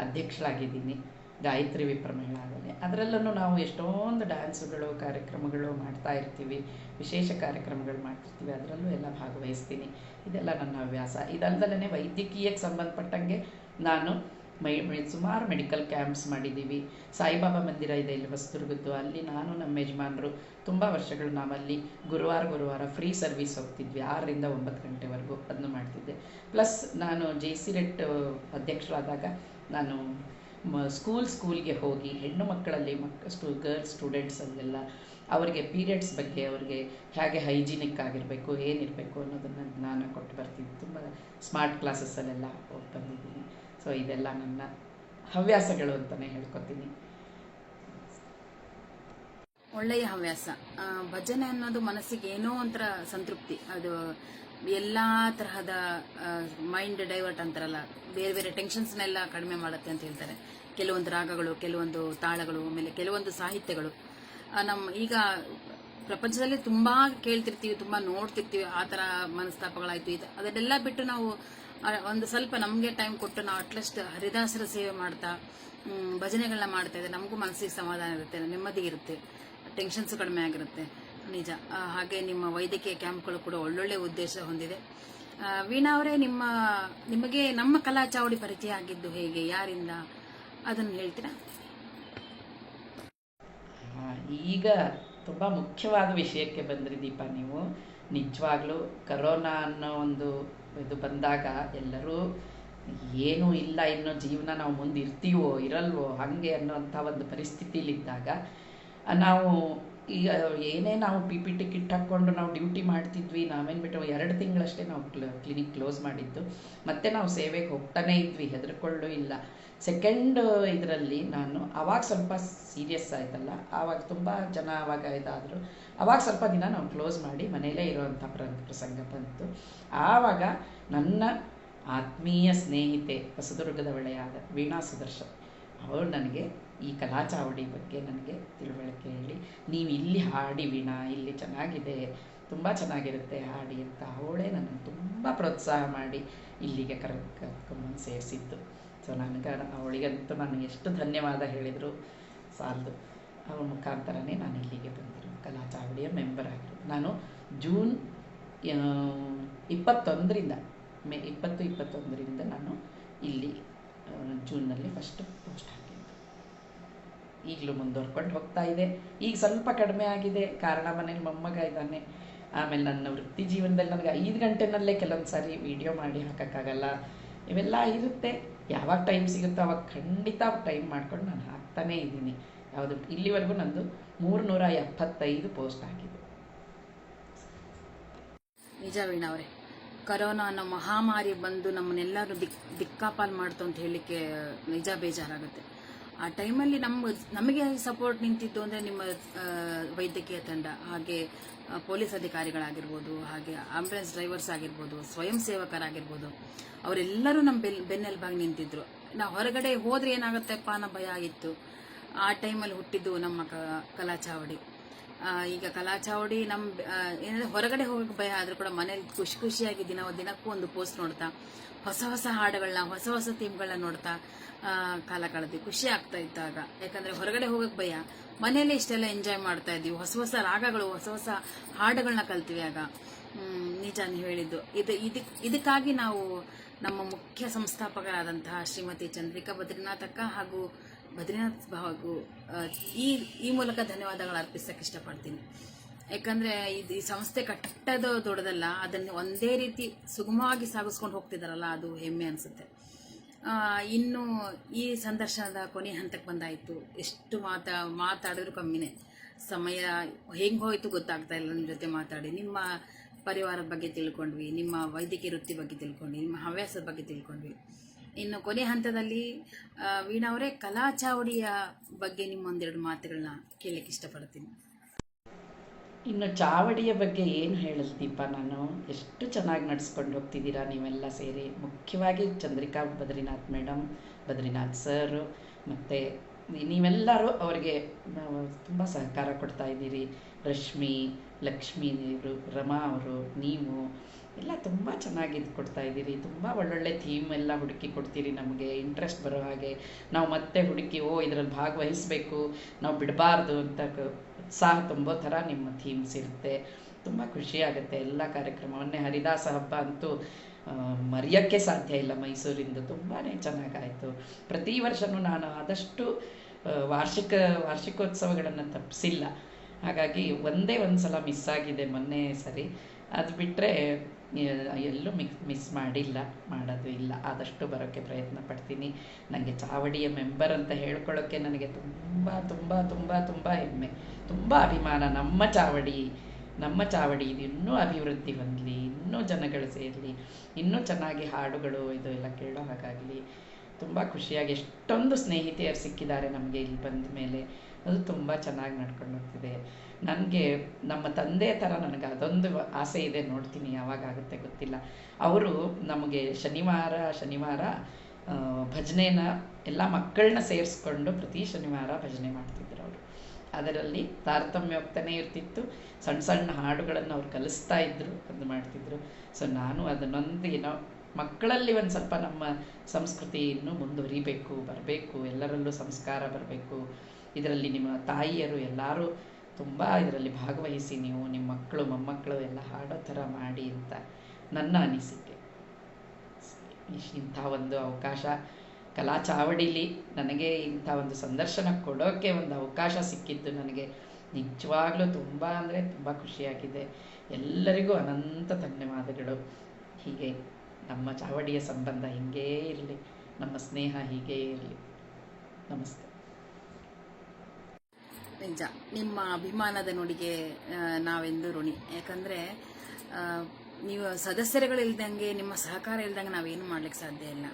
ಅಧ್ಯಕ್ಷಳಾಗಿದ್ದೀನಿ, ಗಾಯತ್ರಿ ವಿಪ್ರ ಮಹಿಳಾದಲ್ಲಿ. ಅದರಲ್ಲೂ ನಾವು ಎಷ್ಟೊಂದು ಡ್ಯಾನ್ಸುಗಳು ಕಾರ್ಯಕ್ರಮಗಳು ಮಾಡ್ತಾ ಇರ್ತೀವಿ, ವಿಶೇಷ ಕಾರ್ಯಕ್ರಮಗಳು ಮಾಡ್ತಿರ್ತೀವಿ, ಅದರಲ್ಲೂ ಎಲ್ಲ ಭಾಗವಹಿಸ್ತೀನಿ. ಇದೆಲ್ಲ ನನ್ನ ಹವ್ಯಾಸ. ಇದಲ್ಲದಲ್ಲೇ ವೈದ್ಯಕೀಯಕ್ಕೆ ಸಂಬಂಧಪಟ್ಟಂಗೆ ನಾನು ಸುಮಾರು ಮೆಡಿಕಲ್ ಕ್ಯಾಂಪ್ಸ್ ಮಾಡಿದ್ದೀವಿ. ಸಾಯಿಬಾಬಾ ಮಂದಿರ ಇದೆ ಇಲ್ಲಿ ಹೊಸದುರ್ಗದ್ದು, ಅಲ್ಲಿ ನಾನು ನಮ್ಮ ಯಜಮಾನರು ತುಂಬ ವರ್ಷಗಳು ನಾವಲ್ಲಿ ಗುರುವಾರ ಫ್ರೀ ಸರ್ವಿಸ್ ಹೋಗ್ತಿದ್ವಿ, 6ರಿಂದ 9 ಗಂಟೆವರೆಗೂ ಅದನ್ನು ಮಾಡ್ತಿದ್ದೆ. ಪ್ಲಸ್ ನಾನು JC-RET ಅಧ್ಯಕ್ಷರಾದಾಗ ನಾನು ಸ್ಕೂಲ್ಗೆ ಹೋಗಿ ಹೆಣ್ಣು ಮಕ್ಕಳಲ್ಲಿ ಗರ್ಲ್ಸ್ ಸ್ಟೂಡೆಂಟ್ಸಲ್ಲೆಲ್ಲ ಅವರಿಗೆ ಪೀರಿಯಡ್ಸ್ ಬಗ್ಗೆ, ಅವ್ರಿಗೆ ಹೇಗೆ ಹೈಜಿನಿಕ್ ಆಗಿರಬೇಕು, ಏನಿರಬೇಕು ಅನ್ನೋದನ್ನು ಜ್ಞಾನ ಕೊಟ್ಟು ಬರ್ತಿದ್ದೆ. ತುಂಬ ಸ್ಮಾರ್ಟ್ ಕ್ಲಾಸಸ್ಸಲ್ಲೆಲ್ಲ ಹೋಗಿ ಬಂದಿದ್ದೀನಿ. ಸೊ ಇದೆಲ್ಲ ನನ್ನ ಹವ್ಯಾಸಗಳು ಅಂತಲೇ ಹೇಳ್ಕೊತೀನಿ. ಒಳ್ಳೆಯ ಹವ್ಯಾಸ. ಭಜನೆ ಅನ್ನೋದು ಮನಸ್ಸಿಗೆ ಏನೋ ಒಂಥರ ಸಂತೃಪ್ತಿ. ಅದು ಎಲ್ಲ ತರಹದ ಮೈಂಡ್ ಡೈವರ್ಟ್ ಅಂತಾರಲ್ಲ, ಬೇರೆ ಬೇರೆ ಟೆನ್ಷನ್ಸ್ನೆಲ್ಲ ಕಡಿಮೆ ಮಾಡುತ್ತೆ ಅಂತ ಹೇಳ್ತಾರೆ. ಕೆಲವೊಂದು ರಾಗಗಳು, ಕೆಲವೊಂದು ತಾಳಗಳು, ಆಮೇಲೆ ಕೆಲವೊಂದು ಸಾಹಿತ್ಯಗಳು. ಈಗ ಪ್ರಪಂಚದಲ್ಲಿ ತುಂಬ ಕೇಳ್ತಿರ್ತೀವಿ, ತುಂಬ ನೋಡ್ತಿರ್ತೀವಿ, ಆ ಥರ ಮನಸ್ತಾಪಗಳಾಯಿತು. ಅದನ್ನೆಲ್ಲ ಬಿಟ್ಟು ನಾವು ಒಂದು ಸ್ವಲ್ಪ ನಮಗೆ ಟೈಮ್ ಕೊಟ್ಟು ನಾವು ಅಟ್ಲೀಸ್ಟ್ ಹರಿದಾಸರ ಸೇವೆ ಮಾಡ್ತಾ ಭಜನೆಗಳನ್ನ ಮಾಡ್ತಾ ಇದ್ದರೆ ನಮಗೂ ಮನಸ್ಸಿಗೆ ಸಮಾಧಾನ ಇರುತ್ತೆ, ನೆಮ್ಮದಿ ಇರುತ್ತೆ, ಟೆನ್ಷನ್ಸ್ ಕಡಿಮೆ ಆಗಿರುತ್ತೆ. ನಿಜ. ಹಾಗೆ ನಿಮ್ಮ ವೈದ್ಯಕೀಯ ಕ್ಯಾಂಪ್ಗಳು ಕೂಡ ಒಳ್ಳೊಳ್ಳೆ ಉದ್ದೇಶ ಹೊಂದಿದೆ. ವೀಣಾ ಅವರೇ, ನಿಮಗೆ ನಮ್ಮ ಕಲಾ ಚಾವಡಿ ಪರಿಚಯ ಆಗಿದ್ದು ಹೇಗೆ, ಯಾರಿಂದ, ಅದನ್ನು ಹೇಳ್ತೀರಾ? ಈಗ ತುಂಬ ಮುಖ್ಯವಾದ ವಿಷಯಕ್ಕೆ ಬಂದ್ರಿ ದೀಪ ನೀವು. ನಿಜವಾಗ್ಲೂ ಕರೋನಾ ಅನ್ನೋ ಒಂದು ಇದು ಬಂದಾಗ ಎಲ್ಲರೂ ಏನೂ ಇಲ್ಲ, ಇನ್ನೂ ಜೀವನ ನಾವು ಮುಂದೆ ಇರ್ತೀವೋ ಇರಲ್ವೋ ಹಾಗೆ ಅನ್ನೋಂಥ ಒಂದು ಪರಿಸ್ಥಿತಿಲಿದ್ದಾಗ ನಾವು ಈಗ ಏನೇ ನಾವು PPT ಕಿಟ್ ಹಾಕ್ಕೊಂಡು ನಾವು ಡ್ಯೂಟಿ ಮಾಡ್ತಿದ್ವಿ. ನಾವೇನು ಬಿಟ್ಟು 2 ತಿಂಗಳಷ್ಟೇ ನಾವು ಕ್ಲಿನಿಕ್ ಕ್ಲೋಸ್ ಮಾಡಿದ್ದು. ಮತ್ತೆ ನಾವು ಸೇವೆಗೆ ಹೋಗ್ತಾನೇ ಇದ್ವಿ, ಹೆದರ್ಕೊಳ್ಳೂ ಇಲ್ಲ. ಸೆಕೆಂಡ್ ಇದರಲ್ಲಿ ನಾನು ಆವಾಗ ಸ್ವಲ್ಪ ಸೀರಿಯಸ್ ಆಯ್ತಲ್ಲ, ಆವಾಗ ತುಂಬ ಜನ ಆವಾಗ ಇದಾದರು. ಆವಾಗ ಸ್ವಲ್ಪ ದಿನ ನಾವು ಕ್ಲೋಸ್ ಮಾಡಿ ಮನೆಯಲ್ಲೇ ಇರೋವಂಥ ಪ್ರಸಂಗ ಬಂತು. ಆವಾಗ ನನ್ನ ಆತ್ಮೀಯ ಸ್ನೇಹಿತೆ ಹೊಸದುರ್ಗದ ಒಳೆಯಾದ ವೀಣಾ ಸುದರ್ಶನ್ ಅವಳು ನನಗೆ ಈ ಕಲಾ ಚಾವಡಿ ಬಗ್ಗೆ ನನಗೆ ತಿಳುವಳಿಕೆ ಹೇಳಿ, ನೀವು ಇಲ್ಲಿ ಹಾಡಿ ವೀಣಾ, ಇಲ್ಲಿ ಚೆನ್ನಾಗಿದೆ, ತುಂಬ ಚೆನ್ನಾಗಿರುತ್ತೆ ಹಾಡಿ ಅಂತ ಅವಳೇ ನನ್ನನ್ನು ತುಂಬ ಪ್ರೋತ್ಸಾಹ ಮಾಡಿ ಇಲ್ಲಿಗೆ ಕರ್ಕೊಂಬಂದು ಸೇರಿಸಿದ್ದು. ಸೊ ಅವಳಿಗಂತೂ ನಾನು ಎಷ್ಟು ಧನ್ಯವಾದ ಹೇಳಿದರು ಸಾಲದು. ಅವಳ ಮುಖಾಂತರನೇ ನಾನು ಇಲ್ಲಿಗೆ ಬಂದಿರೋದು, ಕಲಾ ಚಾವಡಿಯ ಮೆಂಬರ್ ಆಗಿರೋದು. ನಾನು ಜೂನ್ 21ರಿಂದ ಮೇ 21ರಿಂದ ನಾನು ಇಲ್ಲಿ ಜೂನ್ನಲ್ಲಿ ಫಸ್ಟ್ ಪೋಸ್ಟ್ ಹಾಕಿದ್ದು. ಈಗಲೂ ಮುಂದುವರ್ಕೊಂಡು ಹೋಗ್ತಾ ಇದೆ. ಈಗ ಸ್ವಲ್ಪ ಕಡಿಮೆ ಆಗಿದೆ, ಕಾರಣ ಮನೇಲಿ ಮೊಮ್ಮಗ ಇದ್ದಾನೆ. ಆಮೇಲೆ ನನ್ನ ವೃತ್ತಿ ಜೀವನದಲ್ಲಿ ನನಗೆ 5 ಗಂಟೆನಲ್ಲೇ ಕೆಲವೊಂದು ಸಾರಿ ವಿಡಿಯೋ ಮಾಡಿ ಹಾಕೋಕ್ಕಾಗಲ್ಲ, ಇವೆಲ್ಲ ಇರುತ್ತೆ. ಯಾವಾಗ ಟೈಮ್ ಸಿಗುತ್ತೋ ಅವಾಗ ಖಂಡಿತ ಟೈಮ್ ಮಾಡ್ಕೊಂಡು ನಾನು ಹಾಕ್ತಾನೇ ಇದ್ದೀನಿ. ಯಾವುದು ಇಲ್ಲಿವರೆಗೂ ನಂದು 375 ಪೋಸ್ಟ್ ಆಗಿದೆ. ನಿಜ ವೀಣಾ ಅವರೇ, ಕರೋನಾ ಅನ್ನೋ ಮಹಾಮಾರಿ ಬಂದು ನಮ್ಮನ್ನೆಲ್ಲರೂ ದಿಕ್ಕಾಪಾಲು ಮಾಡ್ತು ಅಂತ ಹೇಳಲಿಕ್ಕೆ ನಿಜ ಬೇಜಾರಾಗುತ್ತೆ. ಆ ಟೈಮಲ್ಲಿ ನಮಗೆ ಸಪೋರ್ಟ್ ನಿಂತಿದ್ದು ಅಂದರೆ ನಿಮ್ಮ ವೈದ್ಯಕೀಯ ತಂಡ, ಹಾಗೆ ಪೊಲೀಸ್ ಅಧಿಕಾರಿಗಳಾಗಿರ್ಬೋದು, ಹಾಗೆ ಆಂಬ್ಯುಲೆನ್ಸ್ ಡ್ರೈವರ್ಸ್ ಆಗಿರ್ಬೋದು, ಸ್ವಯಂ ಸೇವಕರಾಗಿರ್ಬೋದು, ಅವರೆಲ್ಲರೂ ನಮ್ಮ ಬೆನ್ನೆಲುಬಾಗಿ ನಿಂತಿದ್ರು. ನಾವು ಹೊರಗಡೆ ಹೋದರೆ ಏನಾಗುತ್ತೆಪ್ಪ ಅನ್ನೋ ಭಯ ಆಗಿತ್ತು. ಆ ಟೈಮಲ್ಲಿ ಹುಟ್ಟಿದ್ದು ನಮ್ಮ ಕಲಾಚಾವಡಿ. ಈಗ ಕಲಾಚಾವಡಿ ಏನಂದರೆ ಹೊರಗಡೆ ಹೋಗೋಕ್ಕೆ ಭಯ ಆದರೂ ಕೂಡ ಮನೇಲಿ ಖುಷಿಯಾಗಿ ದಿನಕ್ಕೂ ಒಂದು ಪೋಸ್ಟ್ ನೋಡ್ತಾ, ಹೊಸ ಹಾಡುಗಳನ್ನ, ಹೊಸ ಥೀಮ್ಗಳನ್ನ ನೋಡ್ತಾ ಕಾಲ ಕಳೆದ್ವಿ. ಖುಷಿ ಆಗ್ತಾ ಇದ್ದಾಗ, ಯಾಕಂದರೆ ಹೊರಗಡೆ ಹೋಗೋಕ್ಕೆ ಭಯ, ಮನೆಯಲ್ಲೇ ಇಷ್ಟೆಲ್ಲ ಎಂಜಾಯ್ ಮಾಡ್ತಾ ಇದ್ದೀವಿ. ಹೊಸ ರಾಗಗಳು, ಹೊಸ ಹಾಡುಗಳನ್ನ ಕಲ್ತೀವಿ. ಆಗ ನಿಜ ನೀವು ಹೇಳಿದ್ದು. ಇದಕ್ಕಾಗಿ ನಾವು ನಮ್ಮ ಮುಖ್ಯ ಸಂಸ್ಥಾಪಕರಾದಂತಹ ಶ್ರೀಮತಿ ಚಂದ್ರಿಕಾ ಬದ್ರಿನಾಥ್ ಅಕ್ಕ ಹಾಗೂ ಬದ್ರಿನಾಥ್ ಹಾಗೂ ಈ ಮೂಲಕ ಧನ್ಯವಾದಗಳು ಅರ್ಪಿಸಕ್ಕೆ ಇಷ್ಟಪಡ್ತೀನಿ. ಯಾಕಂದರೆ ಈ ಸಂಸ್ಥೆ ಕಟ್ಟೋದು ದೊಡ್ಡದಲ್ಲ, ಅದನ್ನು ಒಂದೇ ರೀತಿ ಸುಗಮವಾಗಿ ಸಾಗಿಸ್ಕೊಂಡು ಹೋಗ್ತಿದ್ದಾರಲ್ಲ, ಅದು ಹೆಮ್ಮೆ ಅನಿಸುತ್ತೆ. ಇನ್ನು ಈ ಸಂದರ್ಶನದ ಕೊನೆ ಹಂತಕ್ಕೆ ಬಂದಾಯಿತು. ಎಷ್ಟು ಮಾತಾಡಿದ್ರು ಕಮ್ಮಿನೇ. ಸಮಯ ಹೆಂಗೆ ಹೋಯಿತು ಗೊತ್ತಾಗ್ತಾ ಇಲ್ಲ. ನಿಮ್ಮ ಜೊತೆ ಮಾತಾಡಿ ನಿಮ್ಮ ಪರಿವಾರದ ಬಗ್ಗೆ ತಿಳ್ಕೊಂಡ್ವಿ, ನಿಮ್ಮ ವೈದ್ಯಕೀಯ ವೃತ್ತಿ ಬಗ್ಗೆ ತಿಳ್ಕೊಂಡ್ವಿ, ನಿಮ್ಮ ಹವ್ಯಾಸದ ಬಗ್ಗೆ ತಿಳ್ಕೊಂಡ್ವಿ. ಇನ್ನು ಕೊನೆ ಹಂತದಲ್ಲಿ ವೀಣಾ ಅವರೇ, ಕಲಾಚಾವಡಿಯ ಬಗ್ಗೆ ನಿಮ್ಮ ಒಂದೆರಡು ಮಾತುಗಳನ್ನ ಕೇಳಲಿಕ್ಕೆ ಇಷ್ಟಪಡ್ತೀನಿ. ಇನ್ನು ಚಾವಡಿಯ ಬಗ್ಗೆ ಏನು ಹೇಳಲ್ ದೀಪ, ನಾನು ಎಷ್ಟು ಚೆನ್ನಾಗಿ ನಡೆಸ್ಕೊಂಡು ಹೋಗ್ತಿದ್ದೀರಾ ನೀವೆಲ್ಲ ಸೇರಿ. ಮುಖ್ಯವಾಗಿ ಚಂದ್ರಿಕಾ ಬದ್ರಿನಾಥ್ ಮೇಡಮ್, ಬದ್ರಿನಾಥ್ ಸರ್, ಮತ್ತು ನೀವೆಲ್ಲರೂ ಅವರಿಗೆ ತುಂಬ ಸಹಕಾರ ಕೊಡ್ತಾ ಇದ್ದೀರಿ. ರಶ್ಮಿ, ಲಕ್ಷ್ಮೀ ದೇವರು, ರಮಾ ಅವರು, ನೀವು ಎಲ್ಲ ತುಂಬ ಚೆನ್ನಾಗಿ ಕೊಡ್ತಾ ಇದ್ದೀರಿ. ತುಂಬ ಒಳ್ಳೊಳ್ಳೆ ಥೀಮ್ ಎಲ್ಲ ಹುಡುಕಿ ಕೊಡ್ತೀರಿ. ನಮಗೆ ಇಂಟ್ರೆಸ್ಟ್ ಬರೋ ಹಾಗೆ ನಾವು ಮತ್ತೆ ಹುಡುಕಿ ಇದರಲ್ಲಿ ಭಾಗವಹಿಸಬೇಕು, ನಾವು ಬಿಡಬಾರ್ದು ಅಂತ ಉತ್ಸಾಹ ತುಂಬೋ ಥರ ನಿಮ್ಮ ಥೀಮ್ಸ್ ಇರುತ್ತೆ. ತುಂಬ ಖುಷಿಯಾಗುತ್ತೆ ಎಲ್ಲ ಕಾರ್ಯಕ್ರಮ. ಮೊನ್ನೆ ಹರಿದಾಸ ಹಬ್ಬ ಅಂತೂ ಮರೆಯೋಕ್ಕೆ ಸಾಧ್ಯ ಇಲ್ಲ. ಮೈಸೂರಿಂದು ತುಂಬಾ ಚೆನ್ನಾಗಾಯಿತು. ಪ್ರತಿ ವರ್ಷವೂ ನಾನು ಆದಷ್ಟು ವಾರ್ಷಿಕೋತ್ಸವಗಳನ್ನು ತಪ್ಪಿಸಿಲ್ಲ. ಹಾಗಾಗಿ ಒಂದೇ ಒಂದು ಸಲ ಮಿಸ್ ಆಗಿದೆ ಮೊನ್ನೆ ಸರಿ. ಅದು ಬಿಟ್ಟರೆ ಎಲ್ಲೂ ಮಿಸ್ ಮಾಡೋದು ಇಲ್ಲ. ಆದಷ್ಟು ಬರೋಕ್ಕೆ ಪ್ರಯತ್ನ ಪಡ್ತೀನಿ. ನನಗೆ ಚಾವಡಿಯ ಮೆಂಬರ್ ಅಂತ ಹೇಳ್ಕೊಳ್ಳೋಕ್ಕೆ ನನಗೆ ತುಂಬ ತುಂಬ ತುಂಬ ತುಂಬ ಹೆಮ್ಮೆ, ತುಂಬ ಅಭಿಮಾನ. ನಮ್ಮ ಚಾವಡಿ ಇದು ಇನ್ನೂ ಅಭಿವೃದ್ಧಿ ಹೊಂದಲಿ, ಇನ್ನೂ ಜನಗಳು ಸೇರಲಿ, ಇನ್ನೂ ಚೆನ್ನಾಗಿ ಹಾಡುಗಳು ಇದು ಎಲ್ಲ ಕೇಳೋ ಹಾಗಾಗಲಿ. ತುಂಬ ಖುಷಿಯಾಗಿ ಎಷ್ಟೊಂದು ಸ್ನೇಹಿತೆಯರು ಸಿಕ್ಕಿದ್ದಾರೆ ನಮಗೆ ಇಲ್ಲಿ ಬಂದ ಮೇಲೆ. ಅದು ತುಂಬ ಚೆನ್ನಾಗಿ ನಡ್ಕೊಂಡು ಹೋಗ್ತಿದೆ. ನನಗೆ ನಮ್ಮ ತಂದೆಯ ಥರ ನನಗೆ ಅದೊಂದು ಆಸೆ ಇದೆ. ನೋಡ್ತೀನಿ ಯಾವಾಗುತ್ತೆ ಗೊತ್ತಿಲ್ಲ. ಅವರು ನಮಗೆ ಶನಿವಾರ ಭಜನೆನ ಎಲ್ಲ ಮಕ್ಕಳನ್ನ ಸೇರಿಸ್ಕೊಂಡು ಪ್ರತಿ ಶನಿವಾರ ಭಜನೆ ಮಾಡ್ತಿದ್ರು ಅವರು. ಅದರಲ್ಲಿ ತಾರತಮ್ಯ ಹೋಗ್ತಾನೆ ಇರ್ತಿತ್ತು. ಸಣ್ಣ ಹಾಡುಗಳನ್ನು ಅವ್ರು ಕಲಿಸ್ತಾ ಇದ್ರು, ಅದು ಮಾಡ್ತಿದ್ರು. ಸೊ ನಾನು ಅದನ್ನೊಂದು ಮಕ್ಕಳಲ್ಲಿ ಒಂದು ಸ್ವಲ್ಪ ನಮ್ಮ ಸಂಸ್ಕೃತಿ ಇನ್ನೂ ಬರಬೇಕು, ಎಲ್ಲರಲ್ಲೂ ಸಂಸ್ಕಾರ ಬರಬೇಕು. ಇದರಲ್ಲಿ ನಿಮ್ಮ ತಾಯಿಯರು ಎಲ್ಲರೂ ತುಂಬ ಇದರಲ್ಲಿ ಭಾಗವಹಿಸಿ, ನೀವು ನಿಮ್ಮ ಮಕ್ಕಳು ಮೊಮ್ಮಕ್ಕಳು ಎಲ್ಲ ಹಾಡೋ ಥರ ಮಾಡಿ ಅಂತ ನನ್ನ ಅನಿಸಿಕೆ. ಇಂಥ ಒಂದು ಅವಕಾಶ ಕಲಾಚಾವಡಿಲಿ ನನಗೆ ಇಂಥ ಒಂದು ಸಂದರ್ಶನ ಕೊಡೋಕ್ಕೆ ಒಂದು ಅವಕಾಶ ಸಿಕ್ಕಿದ್ದು ನನಗೆ ನಿಜವಾಗ್ಲೂ ತುಂಬ ಅಂದರೆ ತುಂಬ ಖುಷಿಯಾಗಿದೆ. ಎಲ್ಲರಿಗೂ ಅನಂತ ಧನ್ಯವಾದಗಳು. ಹೀಗೆ ನಮ್ಮ ಚಾವಡಿಯ ಸಂಬಂಧ ಹೀಗೇ ಇರಲಿ, ನಮ್ಮ ಸ್ನೇಹ ಹೀಗೇ ಇರಲಿ. ನಮಸ್ತೆ. ನಿಜ, ನಿಮ್ಮ ಅಭಿಮಾನದ ನುಡಿಗೆ ನಾವೆಂದು ಋಣಿ. ಯಾಕಂದರೆ ನೀವು ಸದಸ್ಯರುಗಳಿಲ್ದಂಗೆ, ನಿಮ್ಮ ಸಹಕಾರ ಇಲ್ದಂಗೆ ನಾವೇನು ಮಾಡ್ಲಿಕ್ಕೆ ಸಾಧ್ಯ ಇಲ್ಲ.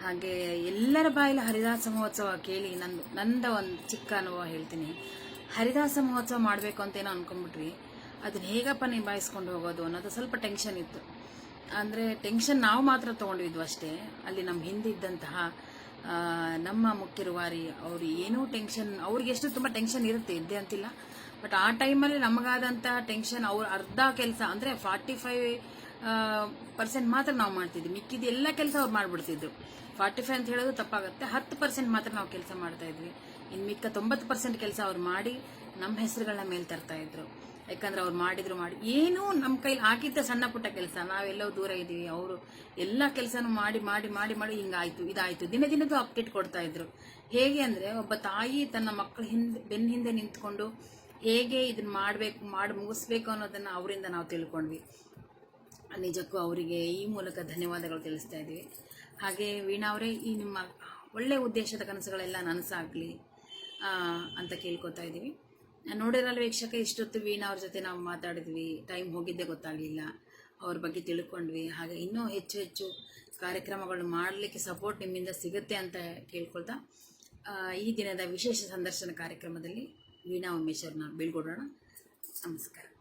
ಹಾಗೆ ಎಲ್ಲರ ಬಾಯಲ್ಲಿ ಹರಿದಾಸ ಮಹೋತ್ಸವ ಕೇಳಿ ನಂದ ಒಂದು ಚಿಕ್ಕ ಅನುಭವ ಹೇಳ್ತೀನಿ. ಹರಿದಾಸ ಮಹೋತ್ಸವ ಮಾಡಬೇಕು ಅಂತೇನೋ ಅಂದ್ಕೊಂಡ್ಬಿಟ್ವಿ. ಅದನ್ನ ಹೇಗಪ್ಪ ನಿಭಾಯಿಸ್ಕೊಂಡು ಹೋಗೋದು ಅನ್ನೋದು ಸ್ವಲ್ಪ ಟೆನ್ಷನ್ ಇತ್ತು. ಅಂದರೆ ಟೆನ್ಷನ್ ನಾವು ಮಾತ್ರ ತೊಗೊಂಡಿದ್ವು ಅಷ್ಟೇ. ಅಲ್ಲಿ ನಮ್ಮ ಹಿಂದೆ ಇದ್ದಂತಹ ನಮ್ಮ ಮುಖ್ಯ ರೂವಾರಿ ಅವರು ಏನೂ ಟೆನ್ಷನ್, ಅವ್ರಿಗೆ ಎಷ್ಟು ತುಂಬ ಟೆನ್ಷನ್ ಇದ್ದೇ ಅಂತಿಲ್ಲ. ಬಟ್ ಆ ಟೈಮಲ್ಲಿ ನಮಗಾದಂಥ ಟೆನ್ಷನ್ ಅರ್ಧ ಕೆಲಸ ಅಂದರೆ 45% ಮಾತ್ರ ನಾವು ಮಾಡ್ತಿದ್ವಿ. ಮಿಕ್ಕಿದ ಎಲ್ಲ ಕೆಲಸ ಅವ್ರು ಮಾಡಿಬಿಡ್ತಿದ್ರು. 45 ಅಂತ ಹೇಳೋದು ತಪ್ಪಾಗುತ್ತೆ. 10% ಮಾತ್ರ ನಾವು ಕೆಲಸ ಮಾಡ್ತಾ ಇದ್ವಿ. ಇನ್ನು ಮಿಕ್ಕ 90% ಕೆಲಸ ಅವ್ರು ಮಾಡಿ ನಮ್ಮ ಹೆಸರುಗಳನ್ನ ಮೇಲೆ ತರ್ತಾ ಇದ್ರು. ಯಾಕಂದ್ರೆ ಅವ್ರು ಮಾಡಿ ಏನೂ ನಮ್ಮ ಕೈಲಿ ಆಗಿದ್ದ ಸಣ್ಣ ಪುಟ್ಟ ಕೆಲಸ, ನಾವೆಲ್ಲೋ ದೂರ ಇದ್ದೀವಿ, ಅವರು ಎಲ್ಲ ಕೆಲಸನೂ ಮಾಡಿ ಮಾಡಿ ಮಾಡಿ ಮಾಡಿ ಹಿಂಗಾಯ್ತು ಇದಾಯ್ತು ದಿನದಿನದ್ದು ಅಪ್ಡೇಟ್ ಕೊಡ್ತಾ ಇದ್ರು. ಹೇಗೆ ಅಂದರೆ ಒಬ್ಬ ತಾಯಿ ತನ್ನ ಮಕ್ಕಳ ಬೆನ್ನ ಹಿಂದೆ ನಿಂತ್ಕೊಂಡು ಹೇಗೆ ಇದನ್ನ ಮಾಡಿ ಮುಗಿಸ್ಬೇಕು ಅನ್ನೋದನ್ನು ಅವರಿಂದ ನಾವು ತಿಳ್ಕೊಂಡ್ವಿ. ನಿಜಕ್ಕೂ ಅವರಿಗೆ ಈ ಮೂಲಕ ಧನ್ಯವಾದಗಳು ತಿಳಿಸ್ತಾ ಇದ್ವಿ. ಹಾಗೆ ವೀಣಾ ಅವರೇ, ಈ ನಿಮ್ಮ ಒಳ್ಳೆಯ ಉದ್ದೇಶದ ಕನಸುಗಳೆಲ್ಲ ನನಸಾಗಲಿ ಅಂತ ಕೇಳ್ಕೊತಾ ಇದ್ದೀವಿ. ನೋಡಿರಲ್ಲ ವೀಕ್ಷಕ, ಇಷ್ಟೊತ್ತು ವೀಣಾ ಅವ್ರ ಜೊತೆ ನಾವು ಮಾತಾಡಿದ್ವಿ. ಟೈಮ್ ಹೋಗಿದ್ದೇ ಗೊತ್ತಾಗಲಿಲ್ಲ. ಅವ್ರ ಬಗ್ಗೆ ತಿಳ್ಕೊಂಡ್ವಿ. ಹಾಗೆ ಇನ್ನೂ ಹೆಚ್ಚು ಹೆಚ್ಚು ಕಾರ್ಯಕ್ರಮಗಳು ಮಾಡಲಿಕ್ಕೆ ಸಪೋರ್ಟ್ ನಿಮ್ಮಿಂದ ಸಿಗುತ್ತೆ ಅಂತ ಕೇಳ್ಕೊಳ್ತಾ ಈ ದಿನದ ವಿಶೇಷ ಸಂದರ್ಶನ ಕಾರ್ಯಕ್ರಮದಲ್ಲಿ ವೀಣಾ ಉಮೇಶ್ ಅವ್ರನ್ನ ಬೀಳ್ಕೊಡೋಣ. ನಮಸ್ಕಾರ.